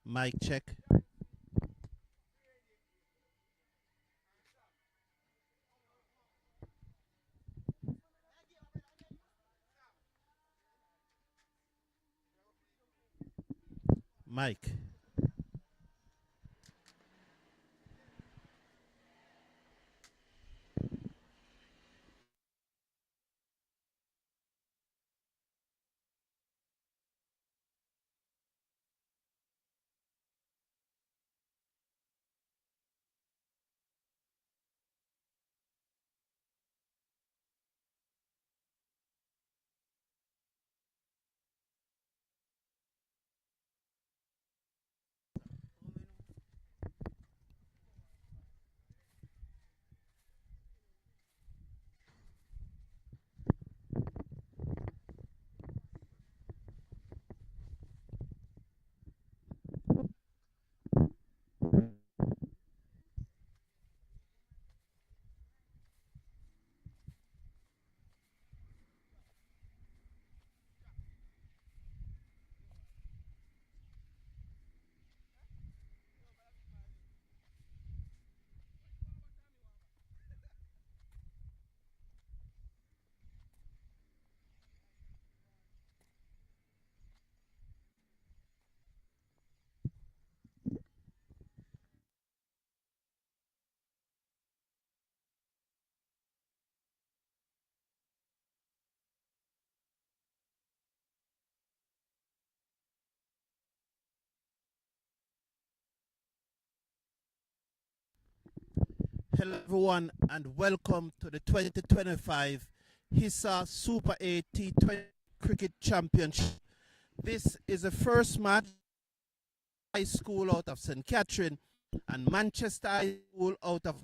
Mic check. Mic. Hello, everyone, and welcome to the 2025 ISSA Super A T20 Cricket Championship. This is the first match high school out of St. Catherine and Manchester High School out of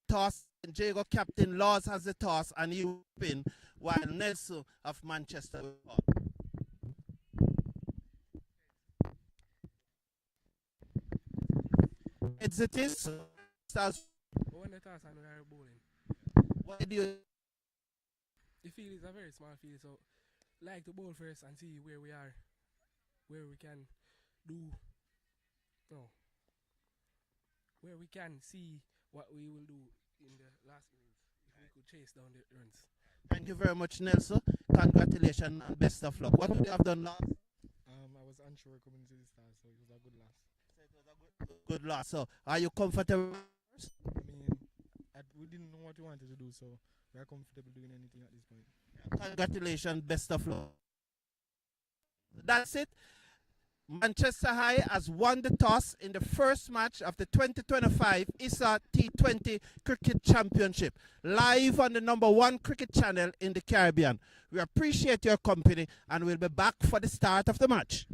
toss. And Jago captain Laws has the toss and he will win while Nelson of Manchester will ball. It is. Starts. When the toss and we are bowling, Why do you the field is a very small field, so like to bowl first and see where we are, where we can do, no, where we can see what we will do in the last innings if we could chase down the runs. Thank you very much, Nelson. Congratulations and best of luck. What would you have done last? I was unsure coming to this start, so it was a good last. So it was a good loss. So are you comfortable? I mean, we didn't know what we wanted to do, so we are comfortable doing anything at this point. Congratulations, best of luck. That's it. Manchester High has won the toss in the first match of the 2025 ISSA T20 Cricket Championship, live on the #1 cricket channel in the Caribbean. We appreciate your company and we'll be back for the start of the match.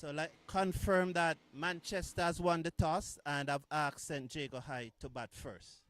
So like confirm that Manchester has won the toss and have asked St. Jago High to bat first.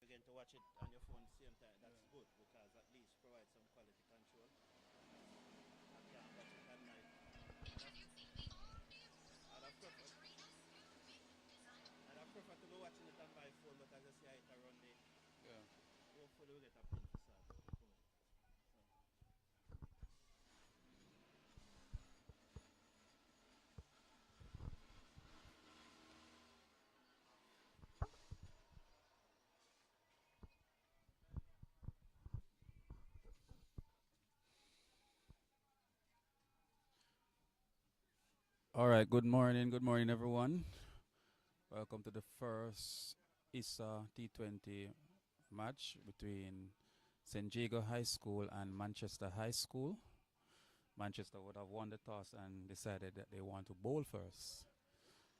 Again, to watch it on your phone at the same time, that's good because at least provide some quality control. I can't watch it at night. I'd have preferred to be watching it on my phone, but as I see it around the, Yeah. hopefully we get a pin for start out before. All right. Good morning. Good morning, everyone. Welcome to the first ISSA T20 match between St. Jago High School and Manchester High School. Manchester would have won the toss and decided that they want to bowl first.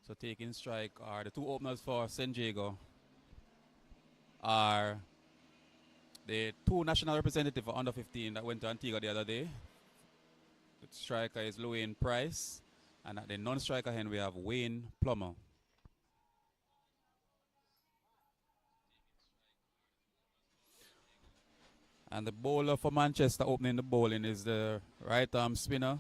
So taking strike are the two openers for St. Jago are the two national representatives for under 15 that went to Antigua the other day. The striker is Louis Price, and at the non-striker end we have Wayne Plummer. And the bowler for Manchester opening the bowling is the right arm spinner,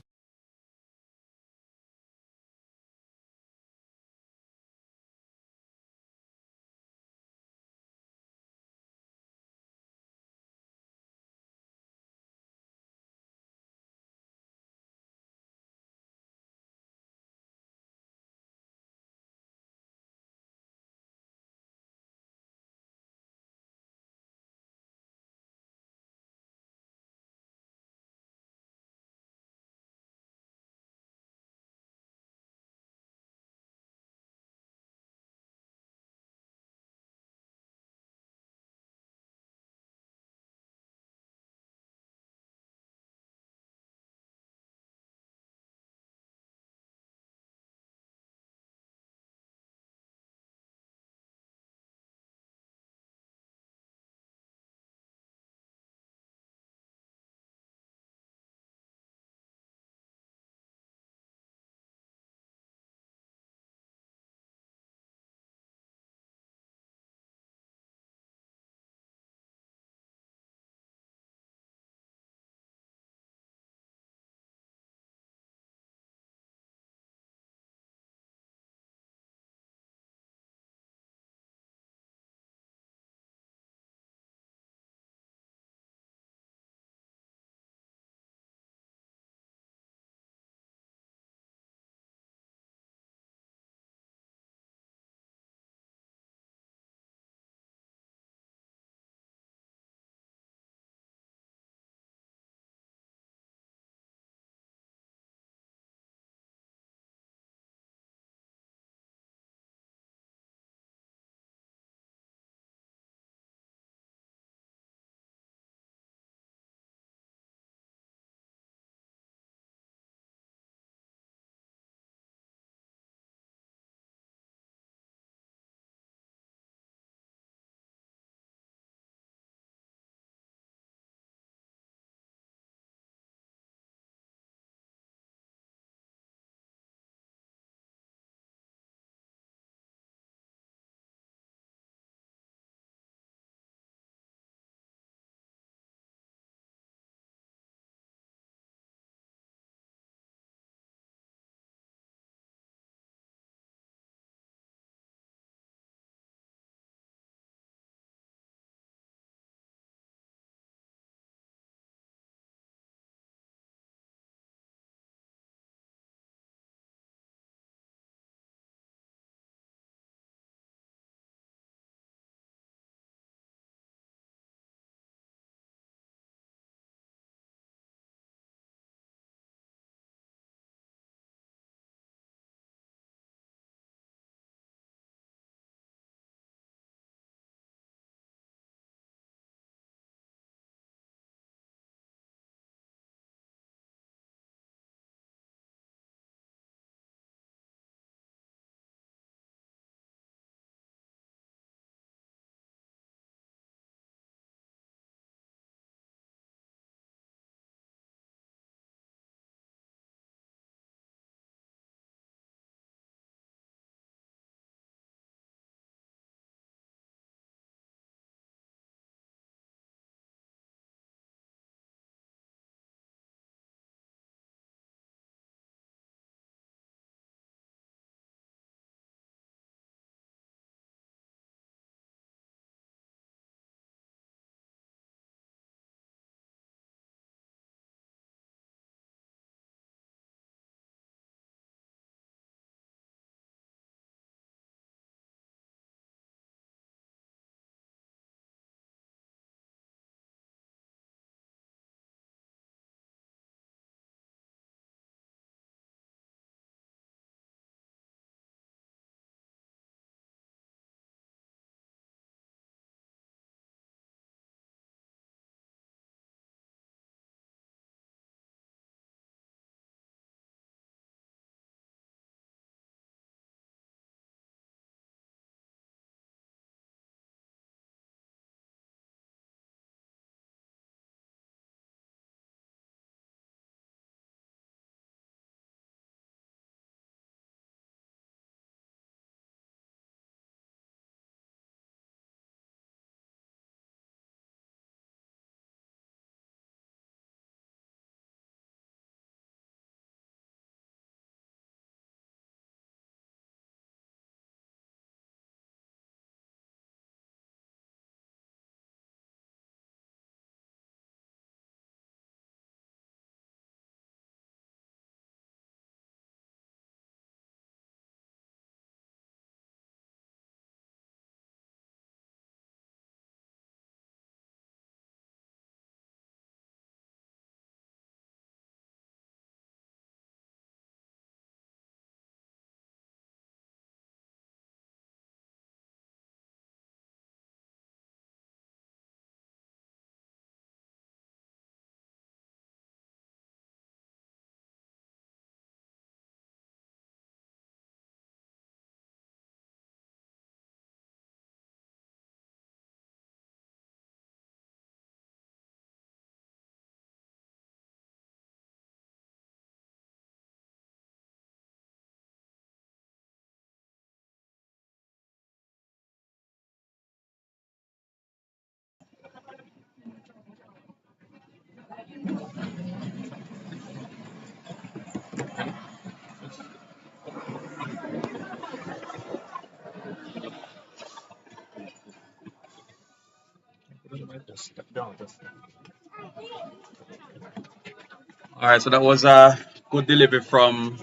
All right, so that was a good delivery from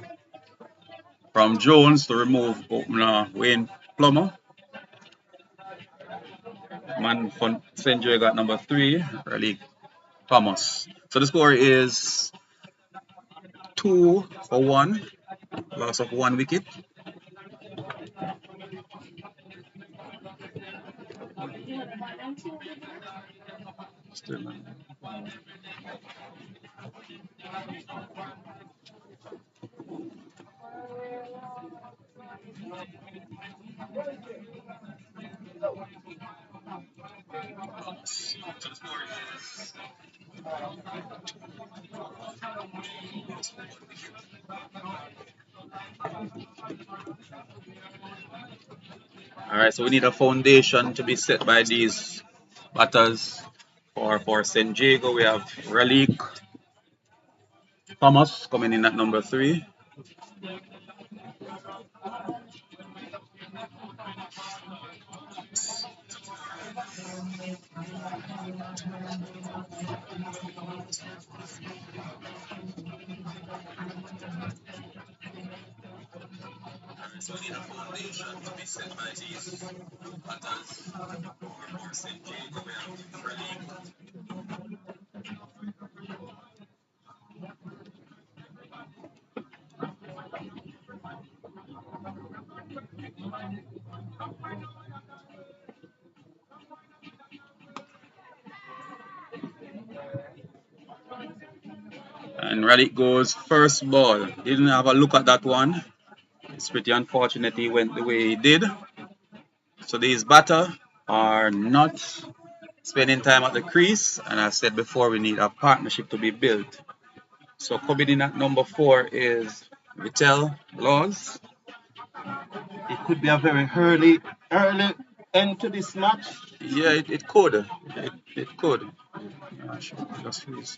Jones to remove opener Wayne Plummer. Man from St. Diego at number 3, Raleigh Thomas. So the score is 2-1, loss of 1 wicket. Still, all right, so we need a foundation to be set by these batters. For St. Diego, we have Raleigh Thomas coming in at number 3. So we need a foundation to be set by these batters. For St. Diego, we have Raleigh. And Raleigh goes first ball. Didn't have a look at that one. It's pretty unfortunate he went the way he did. So these batter are not spending time at the crease, and I said before we need a partnership to be built. So coming in at number 4 is Vittel Laws. It could be a very early end to this match. Yeah, it could. It could. I should just use.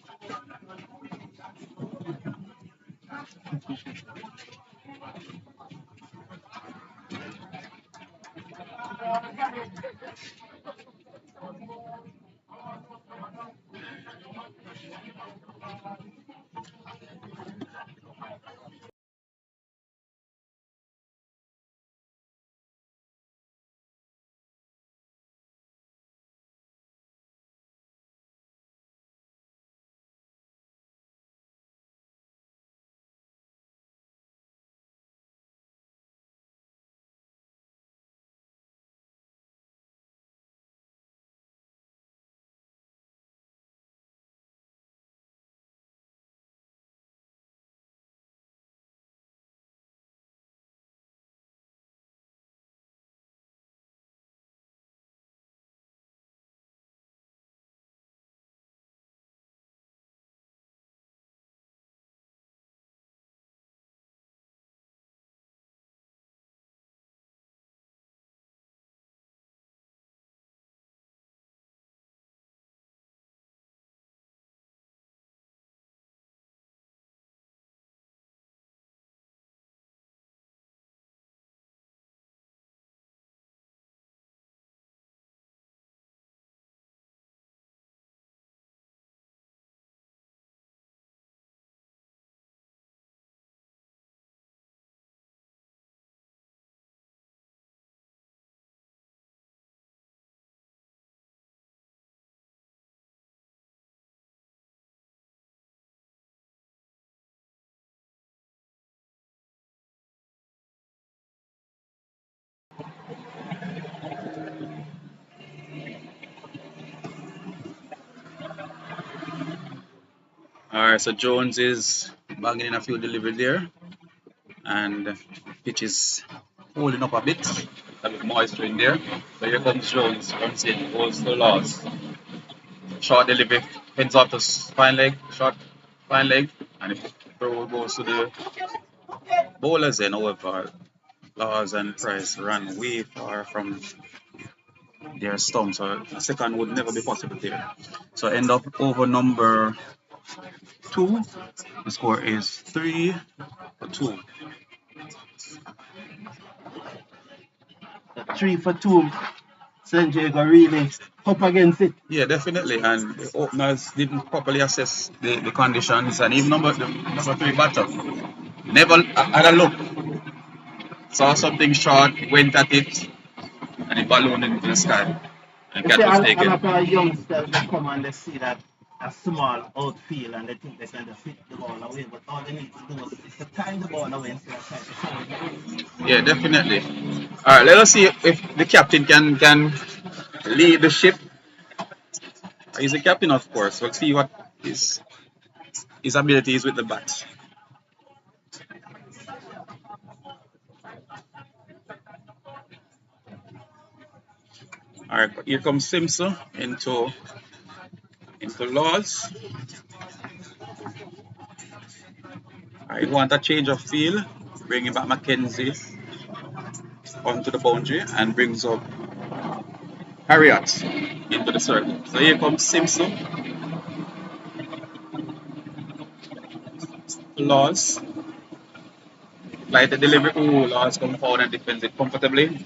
Alright, so Jones is banging in a few delivery there, and pitch is holding up a bit moisture in there. So here comes Jones, comes in, goes to Laws. Short delivery, heads off to fine leg, short fine leg, and the throw goes to the bowlers. And however, Laws and Price ran way far from their stump, so a second would never be possible there. So end up over number 2. The score is 3-2. 3 for 2 San Diego really up against it. Yeah, definitely. And the openers didn't properly assess the conditions, and even number three batter never had a look. Saw something short, went at it, and it ballooned into the sky. And You catch see, was a taken. lot of youngsters they come and they see that a small outfield and they think they can just hit the ball away, but all they need to do is to time the ball away instead of trying to throw it away. Yeah, definitely. All right, let us see if the captain can lead the ship. He's the captain, of course. We'll see what his ability is with the bat. All right, here comes Simpson into Laws. I want a change of feel, bringing back Mackenzie onto the boundary and brings up Harriet into the circle. So here comes Simpson, Laws, like the delivery. Ooh, Laws come forward and defends it comfortably.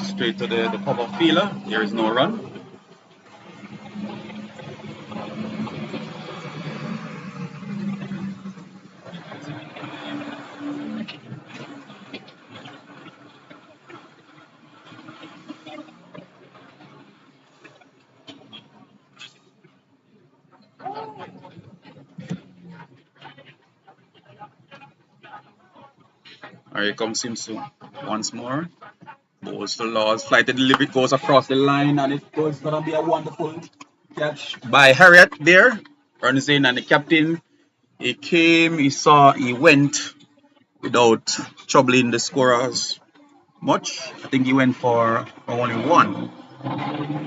Straight to the cover fielder. There is no run. Here comes Simpson once more. Goes to Laws. Flighted delivery goes across the line, and it goes gonna be a wonderful catch by Harriet there. Runs in, and the captain, he came, he saw, he went without troubling the scorers much. I think he went for only one.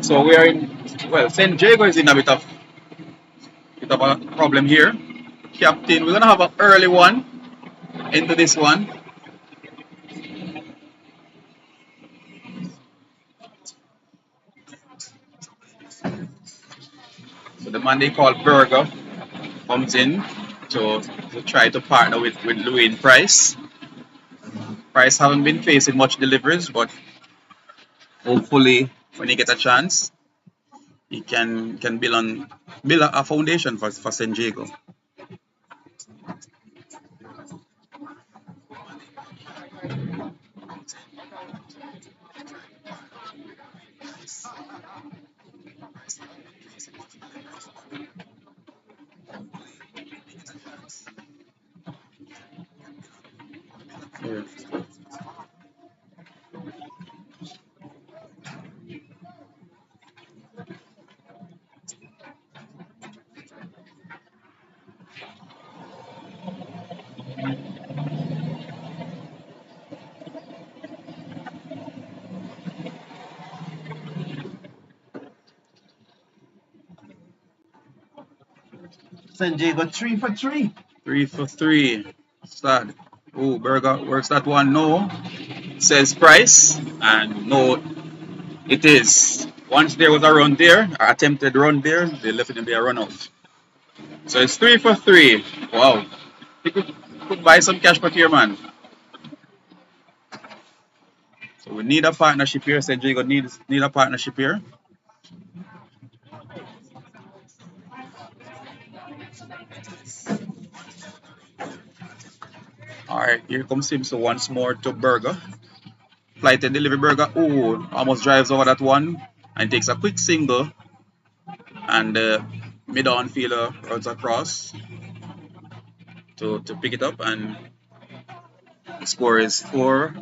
So we are in, well, St. Jago is in a bit of a problem here. Captain, we're gonna have an early one into this one. So the man they call Berger comes in to try to partner with Louis Price. Price haven't been facing much deliveries, but hopefully when he gets a chance, he can build a foundation for San Diego. Yeah. San Diego 3 for 3. 3 for 3. Sad. Oh, Berger works that one. No, says Price, and no, it is. Once there was a run there, or attempted run there, they left it to be a run out. So it's 3 for 3. Wow. You could buy some cash back here, man. So we need a partnership here. San Diego need a partnership here. Alright, here comes Simpson once more to Berger. Flighted delivery Berger. Oh, almost drives over that one and takes a quick single. And the mid-on fielder runs across to pick it up, and the score is 4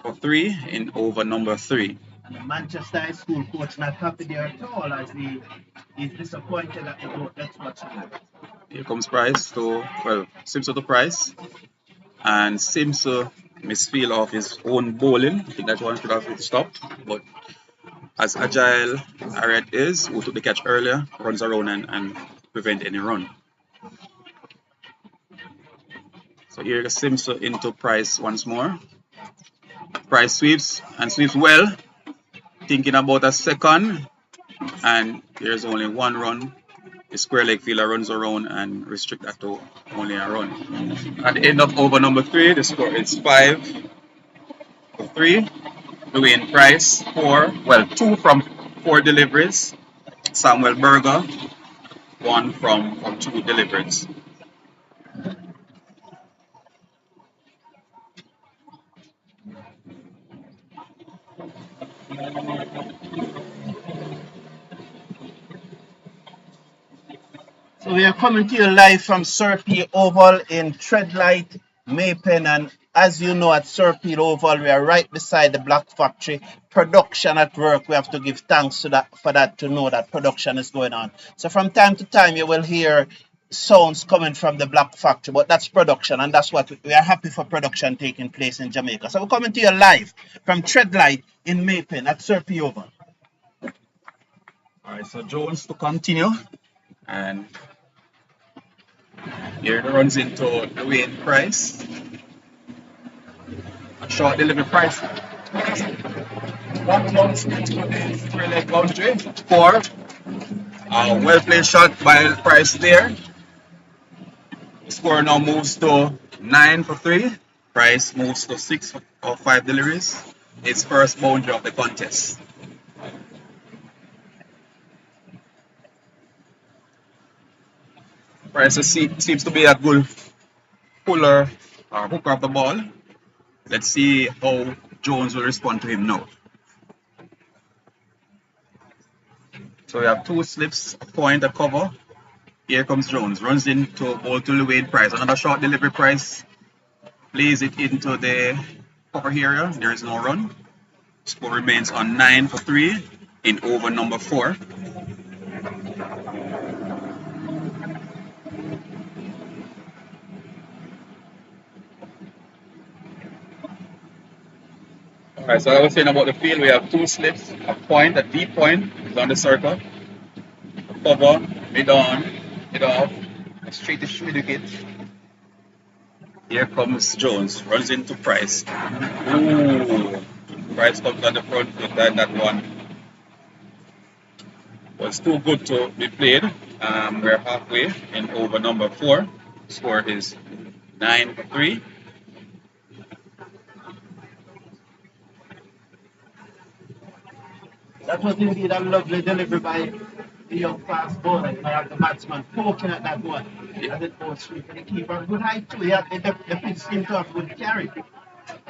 for 3 in over number 3. And the Manchester High School coach not happy there at all as he's disappointed that they don't get much time. Here comes Price Simpson to Price. And Simpson misfeel off his own bowling. I think that one should have stopped. But as agile Harriet is, who took the catch earlier, runs around and prevent any run. So here is Simpson into Price once more. Price sweeps and sweeps well. Thinking about a second. And there's only one run. The square leg fielder runs around and restrict that to only a run. At the end of over number 3, the score is 5 for 3. Dwayne Price, 2 from 4 deliveries. Samuel Berger, 1 from 2 deliveries. So we are coming to you live from Sir Oval in Treadlight, Maypen, and as you know, at Sir Oval, we are right beside the Black Factory. Production at work. We have to give thanks to that for that to know that production is going on. So from time to time, you will hear sounds coming from the Black Factory, but that's production, and that's what we are happy for production taking place in Jamaica. So we're coming to you live from Treadlight in Maypen at Sir Oval. All right, so Jones to continue, and here it runs into Dwayne Price. A short delivery Price. One bounce into the square leg boundary. 4. Well played shot by Price there. The score now moves to 9 for 3. Price moves to 6 of 5 deliveries. His first boundary of the contest. Price seems to be a good puller or hooker of the ball. Let's see how Jones will respond to him now. So we have 2 slips, a point, a cover. Here comes Jones, runs into ball to Dwayne Price. Another short delivery. Price plays it into the cover area. There is no run. Score remains on 9 for 3 in over number 4. Alright, so I was saying about the field, we have 2 slips, a point, a deep point is on the circle, a cover, mid on, mid off, a straightish mid wicket. Here comes Jones, runs into Price. Ooh, Price comes on the front foot and that one was too good to be played. We're halfway in over number 4. Score is 9 for 3. That was indeed a lovely delivery by the young fast bowler. You have the batsman poking at that one as it goes through to the keeper. Good height too. The pitch seemed to have good carry.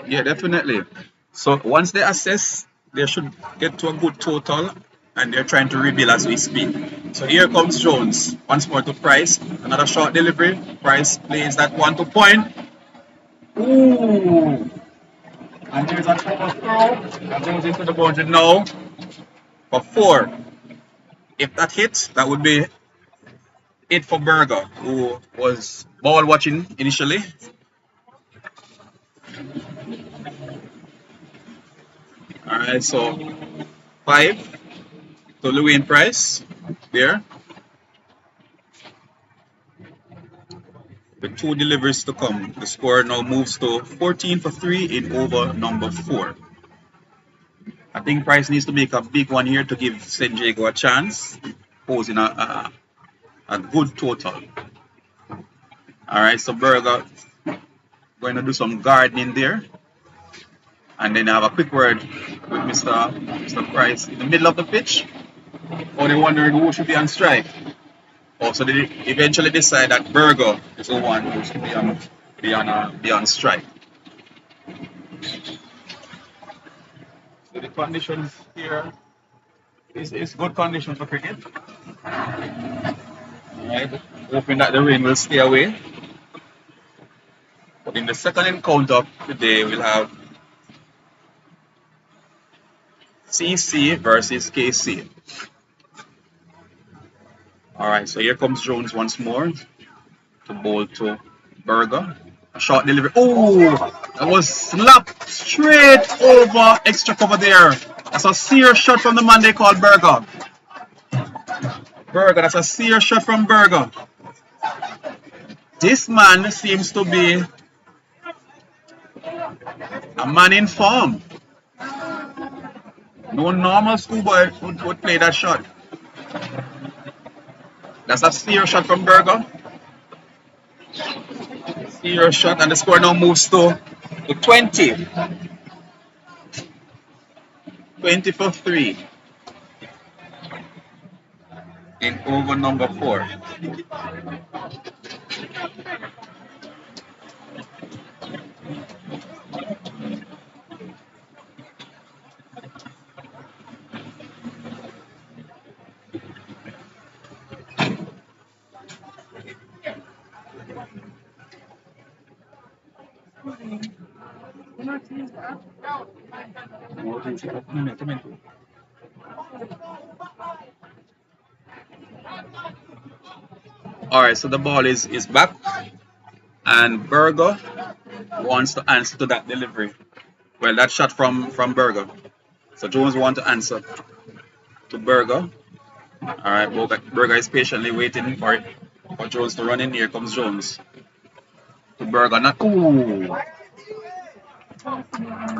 Yeah, definitely. So once they assess, they should get to a good total, and they're trying to rebuild as we speak. So here comes Jones. Once more to Price. Another short delivery. Price plays that one to point. Ooh! And there's a cover throw. That goes into the boundary now for 4. If that hits, that would be it for Berger, who was ball watching initially. Alright, so 5 to Dwayne Price there. With 2 deliveries to come, the score now moves to 14 for 3 in over number 4. I think Price needs to make a big one here to give St. Jago a chance, posing a good total. Alright, so Berger going to do some gardening there. And then have a quick word with Mr. Price in the middle of the pitch. Or they're wondering who should be on strike. So they eventually decide that Berger is the one who should be on strike. So the conditions here is good conditions for cricket. Alright, hoping that the rain will stay away. But in the second encounter of the day, we'll have CC versus KC. Alright, so here comes Jones once more to bowl to Berger. A short delivery. Oh, that was slapped straight over extra cover there. That's a serious shot from the man they call Berger. That's a serious shot from Berger. This man seems to be a man in form. No normal schoolboy would play that shot. That's a serious shot from Berger. Serious shot, and the score now moves to 20. 20 for 3 in over number 4. All right, so the ball is back, and Burger wants to answer to that delivery. Well, that shot from Burger. So Jones wants to answer to Burger. All right, Burger is patiently waiting for Jones to run in. Here comes Jones to Burger. Not ooh.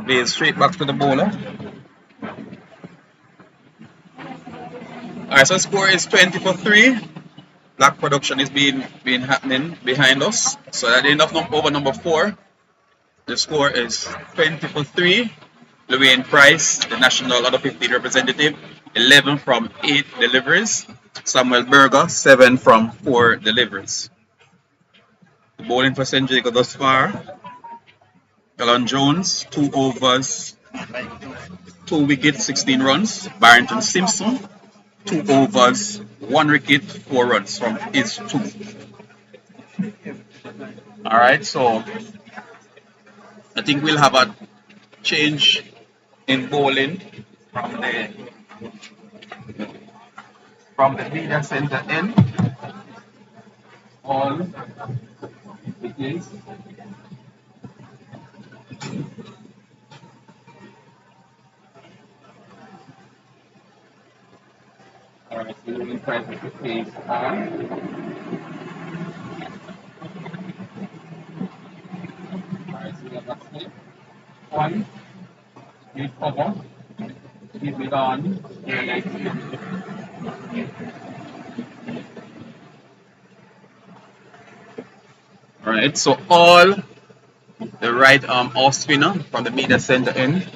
Plays straight back to the bowler. All right, so score is 20 for 3. Black production is being happening behind us. So at the end of over number 4, the score is 20 for 3. Louis Price, the national under 15 representative, 11 from 8 deliveries. Samuel Berger, 7 from 4 deliveries. The bowling for St. Jago thus far: Alan Jones, 2 overs, 2 wickets, 16 runs. Barrington Simpson, 2 overs, 1 wicket, 4 runs from his 2. Alright, so I think we'll have a change in bowling from the media center end. All begins. Alright, so we'll try to face Alright, so we have a split. 1, we cover, keep it on, here like Alright, so all the right arm off spinner from the media center end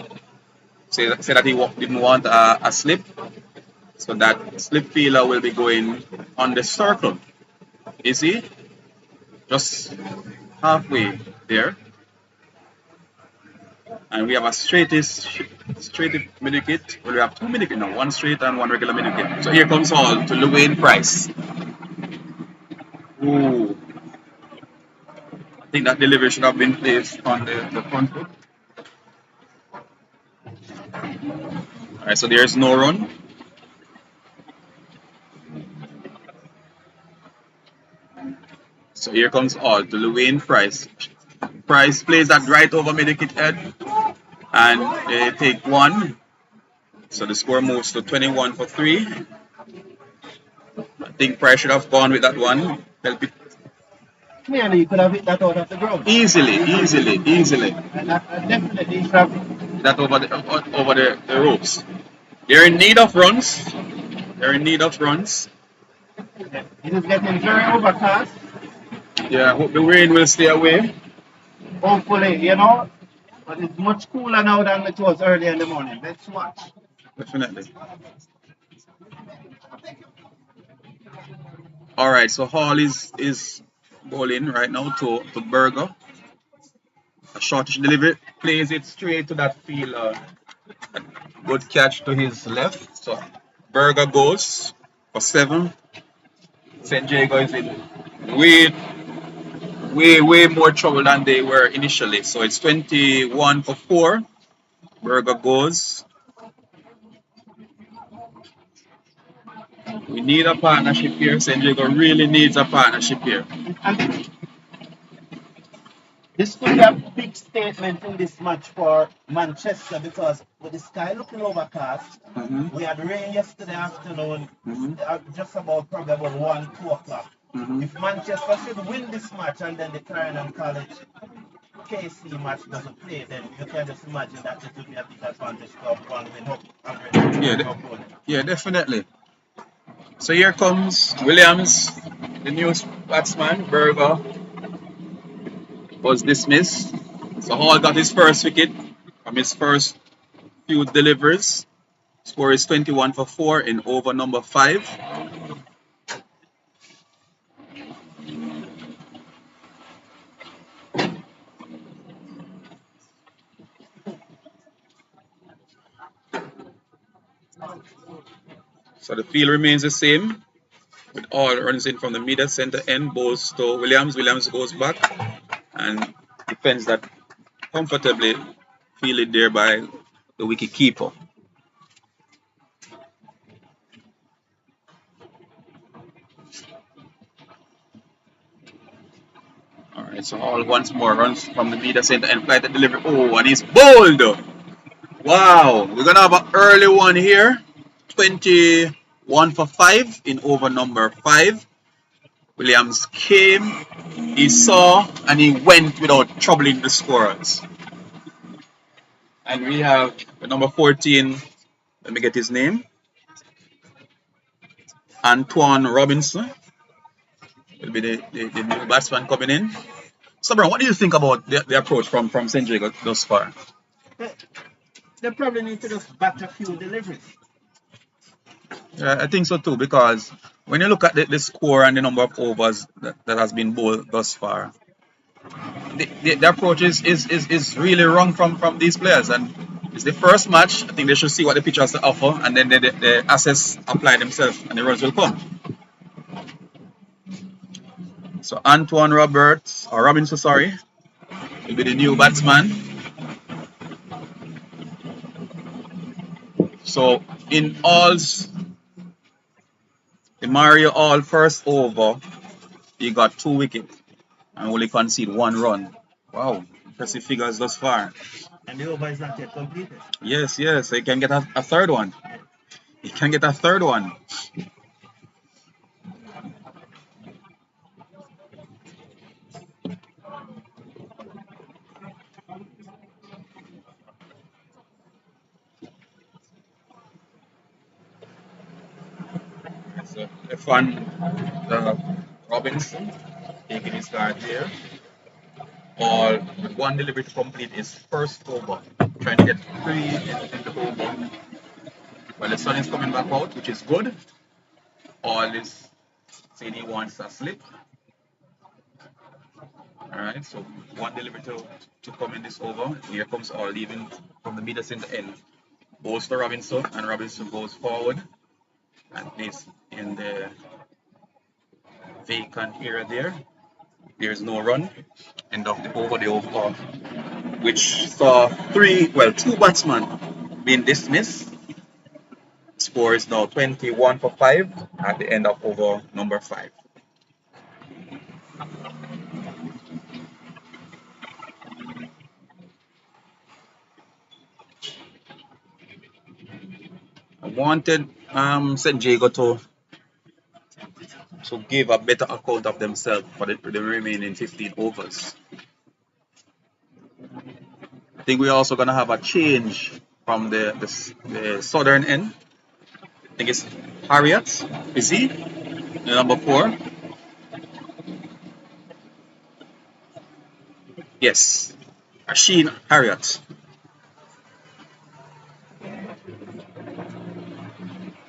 say that he didn't want a slip, so that slip feeler will be going on the circle. You see? Just halfway there. And we have a straight minikit. Well, we have 2 minikit now, 1 straight and 1 regular minikit. So here comes all to Louis Price. Ooh. I think that delivery should have been placed on the front foot. Alright, so there's no run. So here comes all to Louis Price. Price plays that right over middle-kit head, and they take 1. So the score moves to 21 for 3. I think Price should have gone with that one. Help it. Clearly, you could have hit that out of the ground. Easily. And definitely should have That over the ropes. They're in need of runs. It is getting very overcast. Yeah, I hope the rain will stay away. Hopefully, but it's much cooler now than it was early in the morning. Let's watch. Definitely. Alright, so Hall is bowling right now to Burger. A shortish delivery, plays it straight to that fielder. Good catch to his left. So Burger goes for 7. St. Jago is in way more trouble than they were initially. So it's 21 for 4. Burger goes. We need a partnership here. St. Jago really needs a partnership here. And this could be a big statement in this match for Manchester, because with the sky looking overcast, we had rain yesterday afternoon, just probably about 1, 2 o'clock. If Manchester should win this match and then the Clarion College KC match doesn't play, then you can just imagine that it will be a big advantage to have one win up. Yeah, definitely. So here comes Williams, the new batsman. Burger was dismissed. So Hall got his first wicket from his first few deliveries. Score is 21 for 4 in over number 5. So the field remains the same with all runs in from the middle center end, balls to Williams. Williams goes back and defends that comfortably, fielded there by the wicket keeper. Alright, so all once more runs from the middle center and flight delivery. Oh, and he's bowled! Wow, we're gonna have an early one here. 21 for 5 in over number 5. Williams came, he saw, and he went without troubling the scorers. And we have the number 14, let me get his name, Antoine Robinson will be the new batsman coming in. So, Brown, what do you think about the approach from St. Jago thus far? They probably need to just bat a few deliveries. Yeah, I think so too, because when you look at the score and the number of overs that has been bowled thus far, the approach is really wrong from these players. And it's the first match. I think they should see what the pitch has to offer, and then they assess, apply themselves, and the runs will come. So Antoine Robinson, sorry, will be the new batsman. So in all's the Mario All first over, he got 2 wickets and only conceded 1 run. Wow, impressive figures thus far. And the over is not yet completed. Yes, so he can get a third one. He can get a third one. So Robinson taking his card here. All with 1 delivery to complete his first over. Trying to get 3 in the over. Well, the sun is coming back out, which is good. All is saying he wants a slip. Alright, so 1 delivery to come in this over. Here comes all leaving from the middle center end. Goes to Robinson, and Robinson goes forward and plays in the vacant area there. There's no run. End of the over, which saw 2 batsmen being dismissed. Score is now 21 for 5 at the end of over number 5. I wanted St. Jago to give a better account of themselves for the remaining 15 overs. I think we're also going to have a change from the southern end. I think it's Harriet. Is he? The number 4. Yes. Asheen Harriet.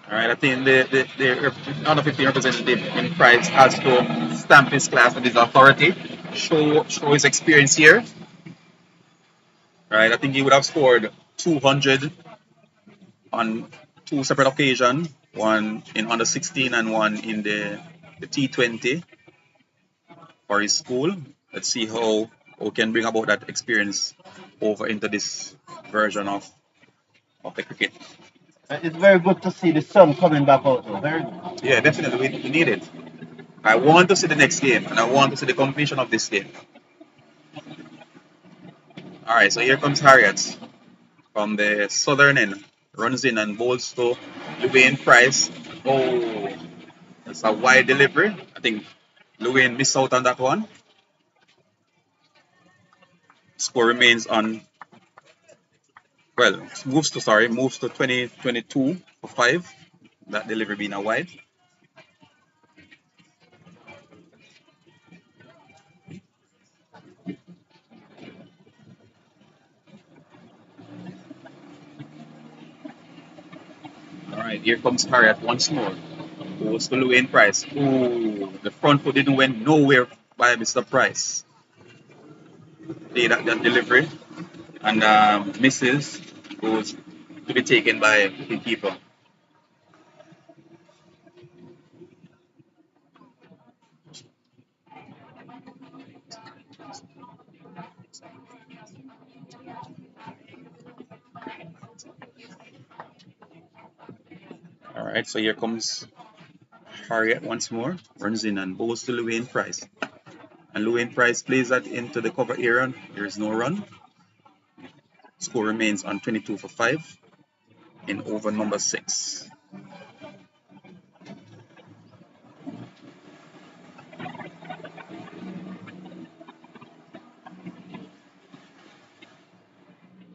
Alright, I think the under 15 representative in Price has to stamp his class with his authority, show his experience here. Right, I think he would have scored 200 on 2 separate occasions, one in under 16 and one in the T20 for his school. Let's see how we can bring about that experience over into this version of the cricket. It's very good to see the sun coming back out. Very good. Yeah, definitely, we need it. I want to see the next game, and I want to see the completion of this game. Alright, so here comes Harriet from the southern end. Runs in and bowls to Luwain Price. Oh, that's a wide delivery. I think Luwain missed out on that one. Score remains on, well, moves to 20-22 for 5. That delivery being a wide. Right, here comes Harriet once more. Goes to Llewellyn Price. Ooh, the front foot didn't went nowhere by Mr. Price. Played that delivery and misses. Goes to be taken by the keeper. All right, so here comes Harriet once more. Runs in and bowls to Llewellyn Price. And Llewellyn Price plays that into the cover area. There is no run. Score remains on 22 for 5 in over number 6.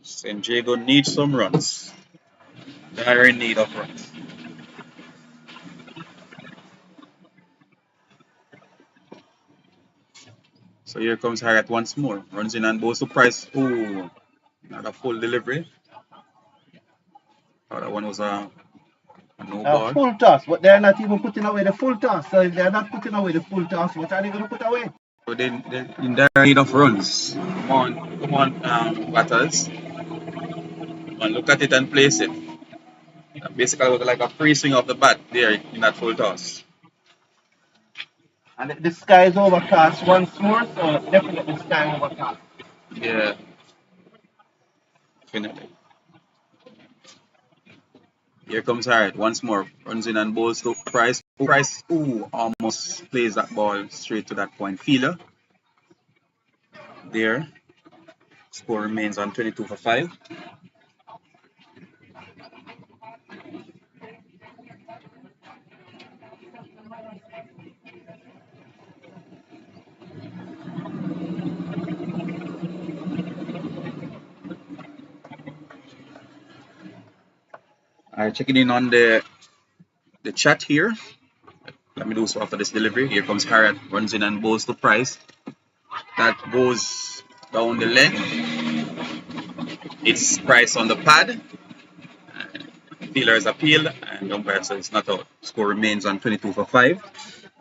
San Diego needs some runs. They are in need of runs. So here comes Harriet once more. Runs in and bowls to Price. Ooh, not a full delivery. Oh, that one was a no ball. Full toss, but they're not even putting away the full toss. So if they're not putting away the full toss, what are they going to put away? So they're in dire need of runs. Come on, batters. Come on, look at it and place it. Basically, it was like a free swing of the bat there in that full toss. And the sky is overcast once more, so definitely sky overcast. Yeah, definitely. Here comes Harriet once more. Runs in and bowls to Price. Price, ooh, almost plays that ball straight to that point. Fielder. There. Score remains on 22 for 5. Alright, checking in on the chat here. Let me do so after this delivery. Here comes Harriet, runs in and bowls to Price. That goes down the length. It's Price on the pad. Fielder's appeal and umpire says it's not out. Score remains on 22 for 5.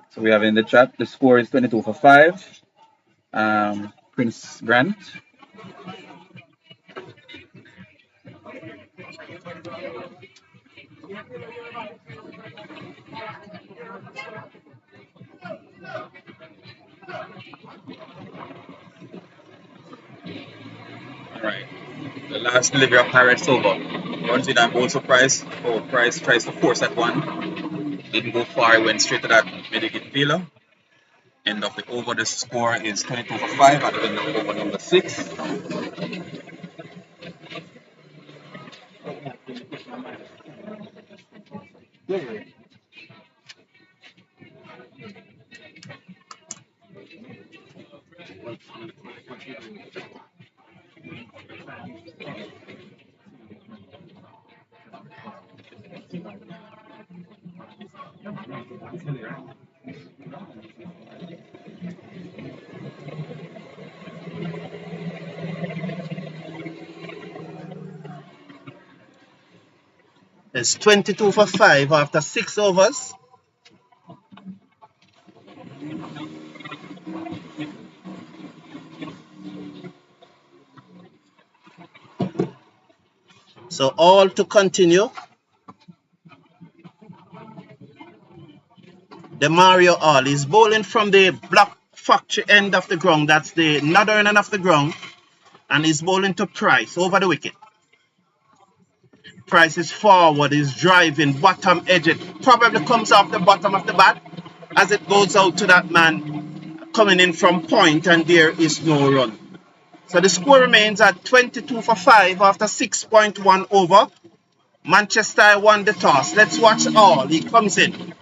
So we have in the chat the score is 22 for 5. Prince Grant. Alright. The last delivery of Harriet Silva. Runs in and bowls to Price. Oh, Price tries to force that one. Didn't go far, went straight to that Medicaid fielder. End of the over, the score is 22 for 5 at the end of over number 6. It's 22 for 5 after 6 overs. So all to continue. The Mario All is bowling from the Black Factory end of the ground. That's the northern end of the ground. And he's bowling to Price over the wicket. Price is forward, is driving, bottom edge. It probably comes off the bottom of the bat as it goes out to that man coming in from point, and there is no run. So the score remains at 22 for 5 after 6.1 over. Manchester won the toss. Let's watch All. He comes in.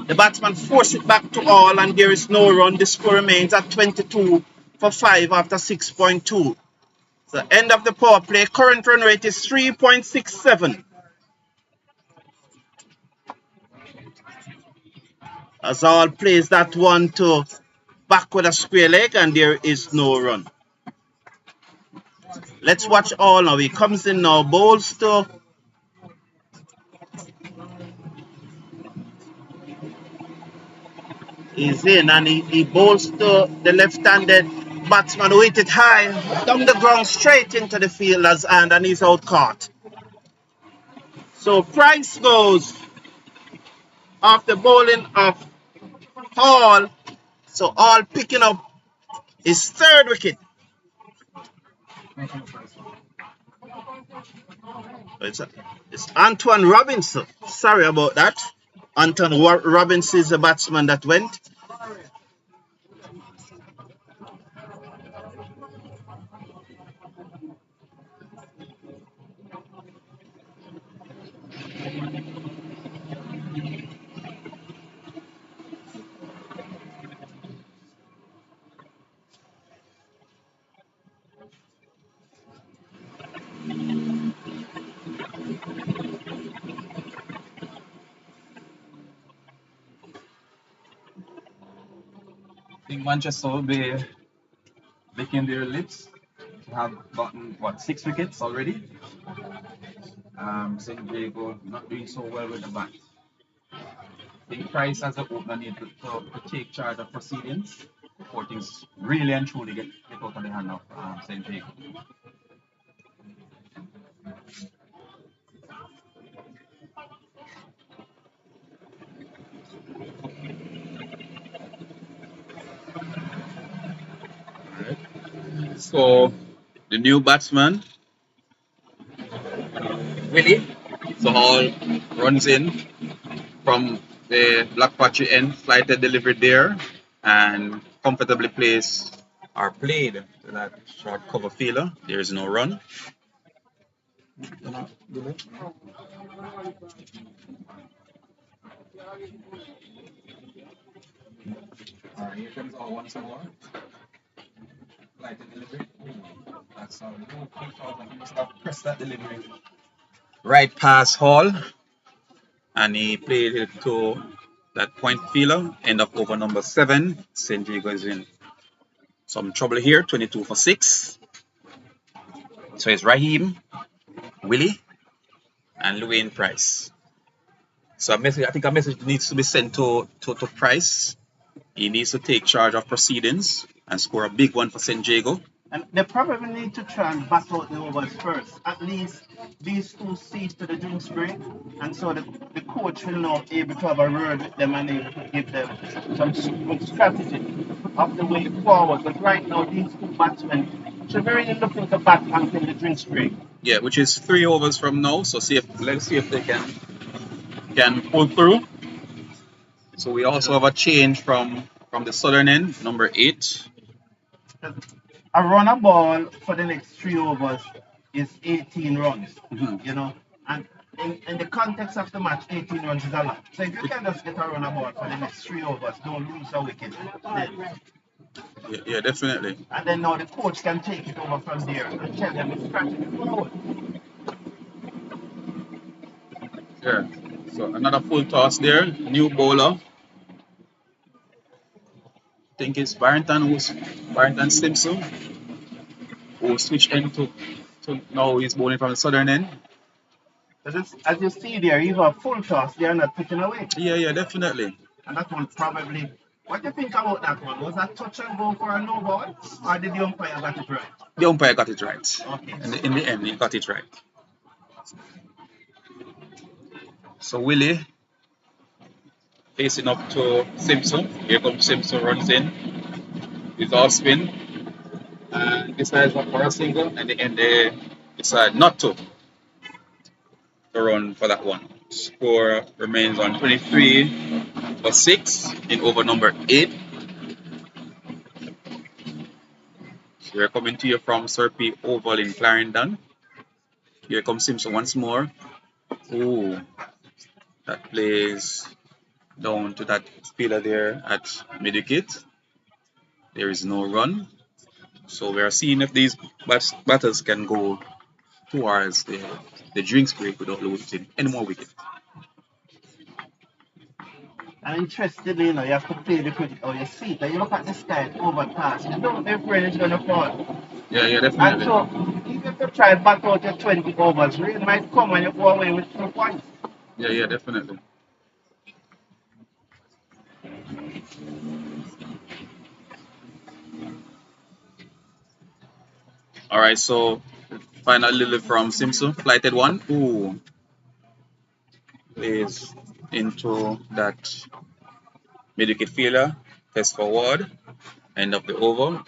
The batsman forces it back to All, and there is no run. The score remains at 22 for 5 after 6.2. So end of the power play. Current run rate is 3.67. As All plays that one to back with a square leg, and there is no run. Let's watch All now. He comes in now, bowls to He's in and he bowls to the left-handed batsman who hit it high down the ground straight into the fielder's hand and he's out caught. So Price goes after bowling of Hall. So Hall picking up his third wicket. It's Antoine Robinson. Sorry about that. Anton Robinson is the batsman that went. I think Manchester will be licking their lips to have gotten what 6 wickets already. St. Jago not doing so well with the bat. I think Price as an opener need to take charge of proceedings before things really and truly get out of the hand of St. Jago. So the new batsman, Willie, so Hall runs in from the black patchy end, flighted delivered there, and comfortably placed or played to that short cover fielder. There is no run. Here comes all once more. Flighted delivery. That's all. He must have pressed that delivery. Right past Hall, and he played it to that point fielder, end of over number 7. St. Jago is in some trouble here, 22 for 6. So it's Raheem, Willie, and Llewellyn Price. So I think a message needs to be sent to Price. He needs to take charge of proceedings and score a big one for St. Jago. And they probably need to try and bat out the overs first. At least these two see to the drinks break. And so the coach will now able to have a word with them and able to give them some strategy of the way forward. But right now, these two batsmen should be really looking to bat until the drinks break. Yeah, which is 3 overs from now. So let's see if they can pull through. So we also have a change from the southern end, number 8. A run a ball for the next 3 overs is 18 runs, you know, and in the context of the match, 18 runs is a lot. So if you can just get a run a ball for the next 3 overs, don't lose a wicket. Yeah, definitely. And then now the coach can take it over from there and tell them it's strategy forward. Yeah. So another full toss there, new bowler. I think it's Barrington Simpson, who switched end to now he's bowling from the southern end. As you see there, even a full toss, they are not pitching away. Yeah, definitely. And that one probably, what do you think about that one? Was that touch and go for a no ball, or did the umpire got it right? The umpire got it right. Okay. In the end, he got it right. So Willie facing up to Simpson. Here comes Simpson, runs in. He's off spin. And decides up for a single, and in the decide not to run for that one. Score remains on 23 for 6 in over number 8. So we're coming to you from Serpy Oval in Clarendon. Here comes Simpson once more. Ooh, that plays down to that fielder there at mid-wicket. There is no run. So we are seeing if these batters can go towards the drinks break without losing any more wickets. And interestingly, you have to play the cricket on your seat. And you look at the sky, it's overcast. You don't know if rain is going to fall. Yeah, definitely. And so, even if you try to bat out your 20 overs, rain might come and you go away with 2 points. Yeah, definitely. All right, so final delivery from Simpson, flighted one. Ooh, plays into that mid-wicket fielder, test forward, end of the over.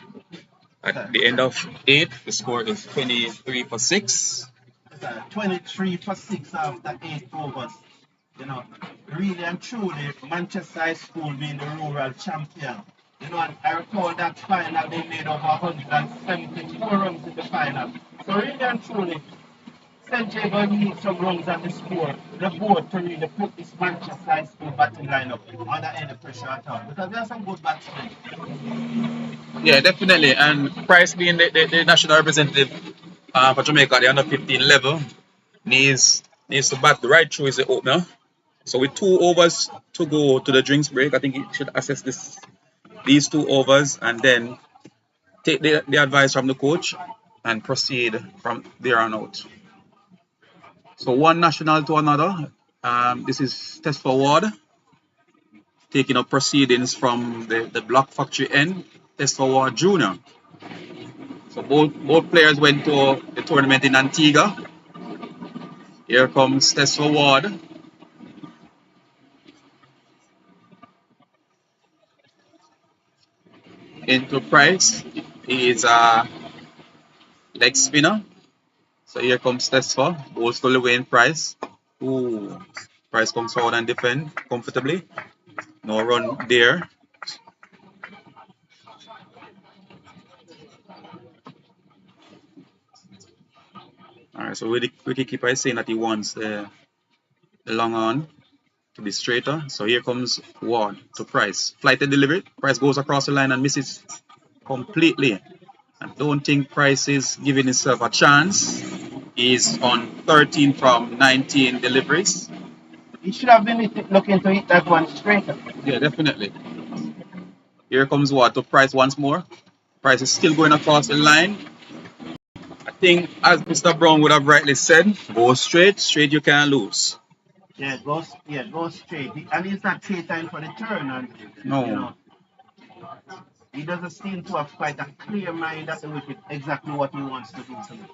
At the end of 8, the score is 23 for 6. 23 for 6 after 8 overs. You know, really and truly, Manchester High School being the rural champion. You know, and I recall that final they made over 174 runs in the final. So really and truly, St. Jago needs some runs on the score, the board to really put this Manchester High School batting lineup under any pressure at all. Because there are some good batsmen. Yeah, definitely. And Price being the national representative for Jamaica at the under 15 level needs to bat right through his opener. So with 2 overs to go to the drinks break, I think he should assess these 2 overs and then take the advice from the coach and proceed from there on out. So one national to another. This is test forward, taking up proceedings from the block factory end. Test forward junior. So both players went to the tournament in Antigua. Here comes test forward. Into Price. He is a leg spinner. So here comes Tesfa. Ball stole away in Price. Ooh. Price comes forward and defend comfortably. No run there. Alright, so the wicketkeeper is saying that he wants the long on to be straighter. So here comes Ward to Price. Flighted delivery. Price goes across the line and misses completely. I don't think Price is giving himself a chance. He's on 13 from 19 deliveries. He should have been looking to hit that one straighter. Yeah, definitely. Here comes Ward to Price once more. Price is still going across the line. I think, as Mr. Brown would have rightly said, go straight, straight you can't lose. Go straight. And he's not catering for the turn. And, No. you know, he doesn't seem to have quite a clear mind at the wicket exactly what he wants to do tonight.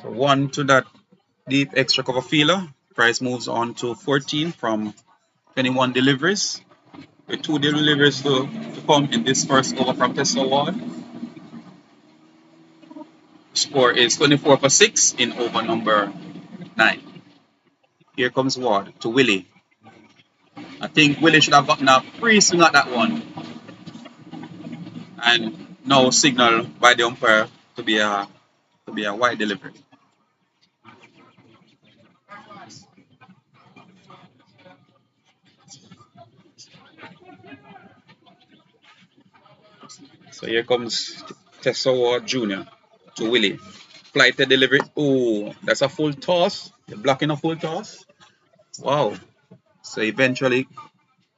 So one to that deep extra cover fielder. Price moves on to 14 from 21 deliveries. With 2 deliveries to come in this first over from Tesla Ward. Score is 24 for 6 in over number 9. Here comes Ward to Willie. I think Willie should have gotten a free swing at that one. And no signal by the umpire to be a wide delivery. So here comes Tessa Ward Jr. to Willie. Flighted delivery. Oh, that's a full toss. You're blocking a full toss. Wow. So eventually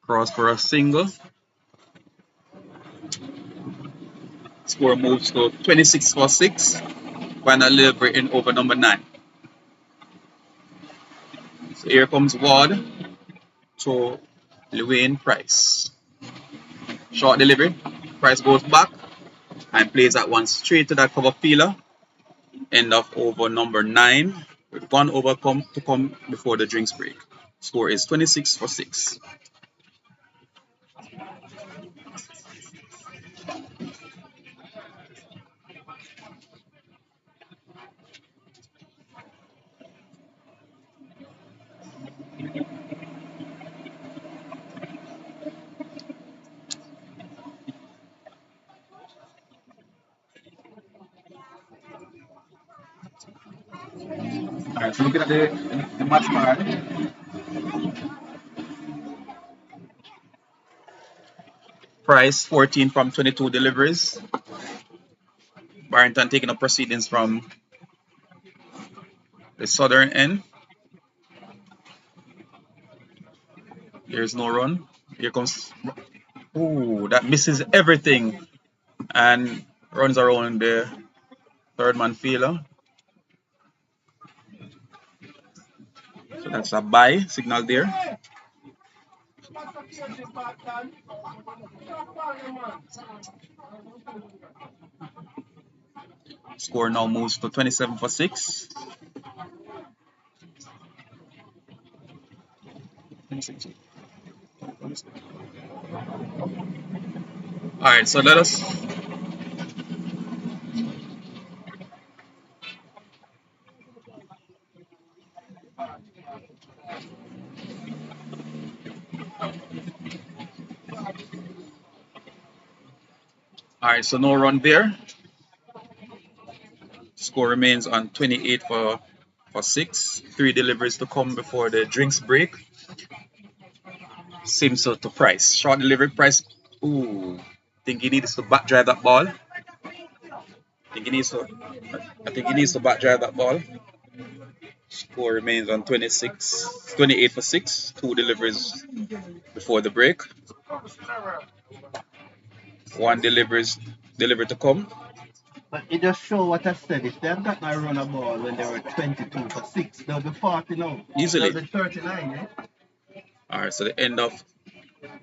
cross for a single. Score moves to 26 for 6. Final delivery in over number 9. So here comes Ward to Llewayne Price. Short delivery. Price goes back and plays that one straight to that cover fielder. End of over number 9 with 1 over to come before the drinks break. Score is 26 for 6. Alright, so looking at the match card. Price 14 from 22 deliveries. Barrington taking up proceedings from the southern end. There's no run. Here comes. Ooh, that misses everything and runs around the third man fielder. So that's a bye signal there. Score now moves to 27 for 6. 26. All right, so let us. All right, so no run there. Score remains on 28 for 6. 3 deliveries to come before the drinks break. Simpson to Price. Short delivery, Price. Ooh, think he needs to back drive that ball. I think he needs to back drive that ball. Score remains on 28 for 6. 2 deliveries before the break. 1 delivered to come. But it just show what I said. If they had gotten a run a ball when they were 22 for 6, they'll be 40 now. Easily. They'll be 39, eh? All right, so the end of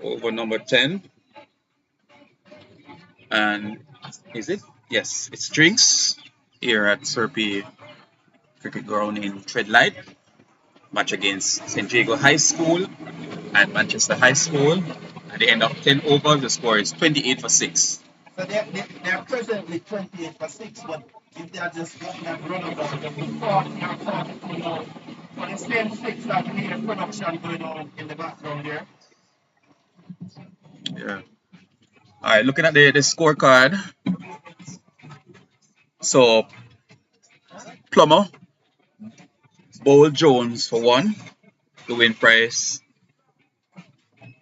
over number 10. And is it? Yes, it's drinks here at Serpy Cricket Ground in Treadlight. Match against St. Jago High School and Manchester High School. At the end of 10 overs, the score is 28 for 6. So they're presently 28 for 6, but if they had just gotten that run a ball, they'll be 40 or 42 now. For the same 6 that we need a production going on in the background there. Yeah. All right, looking at the scorecard. So, Plummer, Bowl Jones for 1. The win price.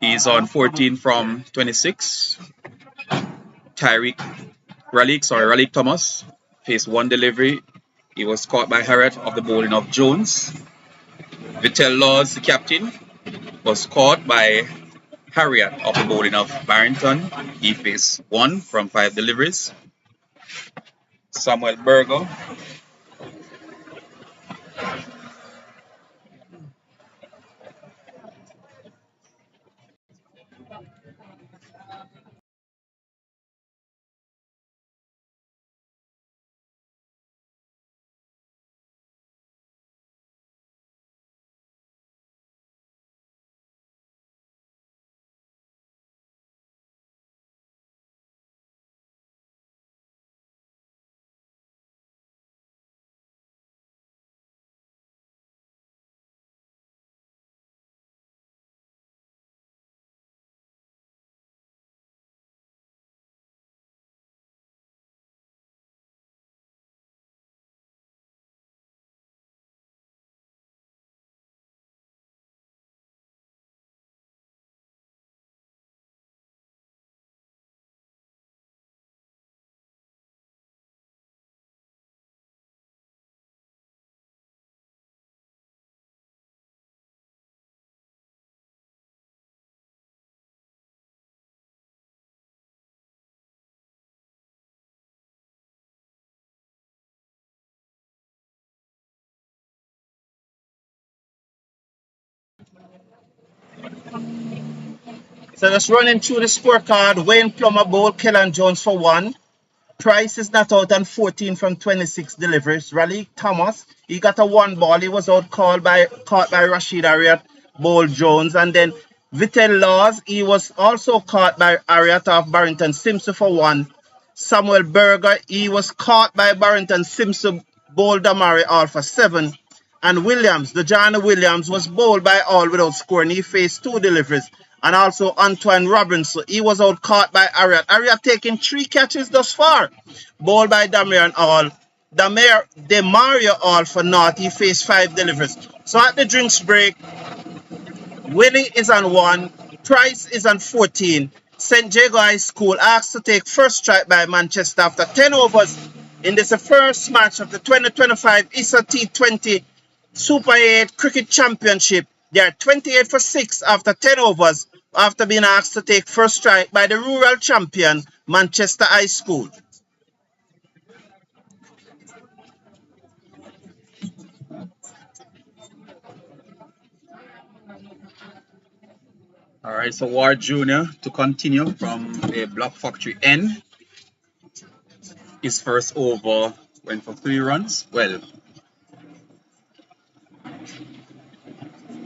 He's on 14 from 26. Tyreek Raleigh Thomas faced 1 delivery. He was caught by Harriet of the bowling of Jones. Vittel Laws, the captain, was caught by Harriet of the bowling of Barrington. He faced 1 from 5 deliveries. Samuel Berger. So just running through the scorecard, Wayne Plummer bowled Kellan Jones for 1. Price is not out on 14 from 26 deliveries. Raleigh Thomas, he got a 1 ball. He was caught by Rashid Harriet, bowled Jones. And then Vittel Laws, he was also caught by Harriet of Barrington Simpson for 1. Samuel Berger, he was caught by Barrington Simpson, bowled Damari all for 7. And Williams, the Johnny Williams, was bowled by all without scoring. He faced 2 deliveries. And also Antoine Robinson, he was out caught by Harriet. Harriet taking 3 catches thus far. Bowled by Damian All. Demario All for naught. He faced 5 deliveries. So at the drinks break, Willie is on 1. Price is on 14. St. Jago High School asked to take first strike by Manchester after 10 overs in this first match of the 2025 ISSA T20 Super 8 Cricket Championship. They are 28 for 6 after 10 overs after being asked to take first strike by the rural champion Manchester High School. All right, so Ward Jr. to continue from the Block Factory end. His first over went for 3 runs. Well,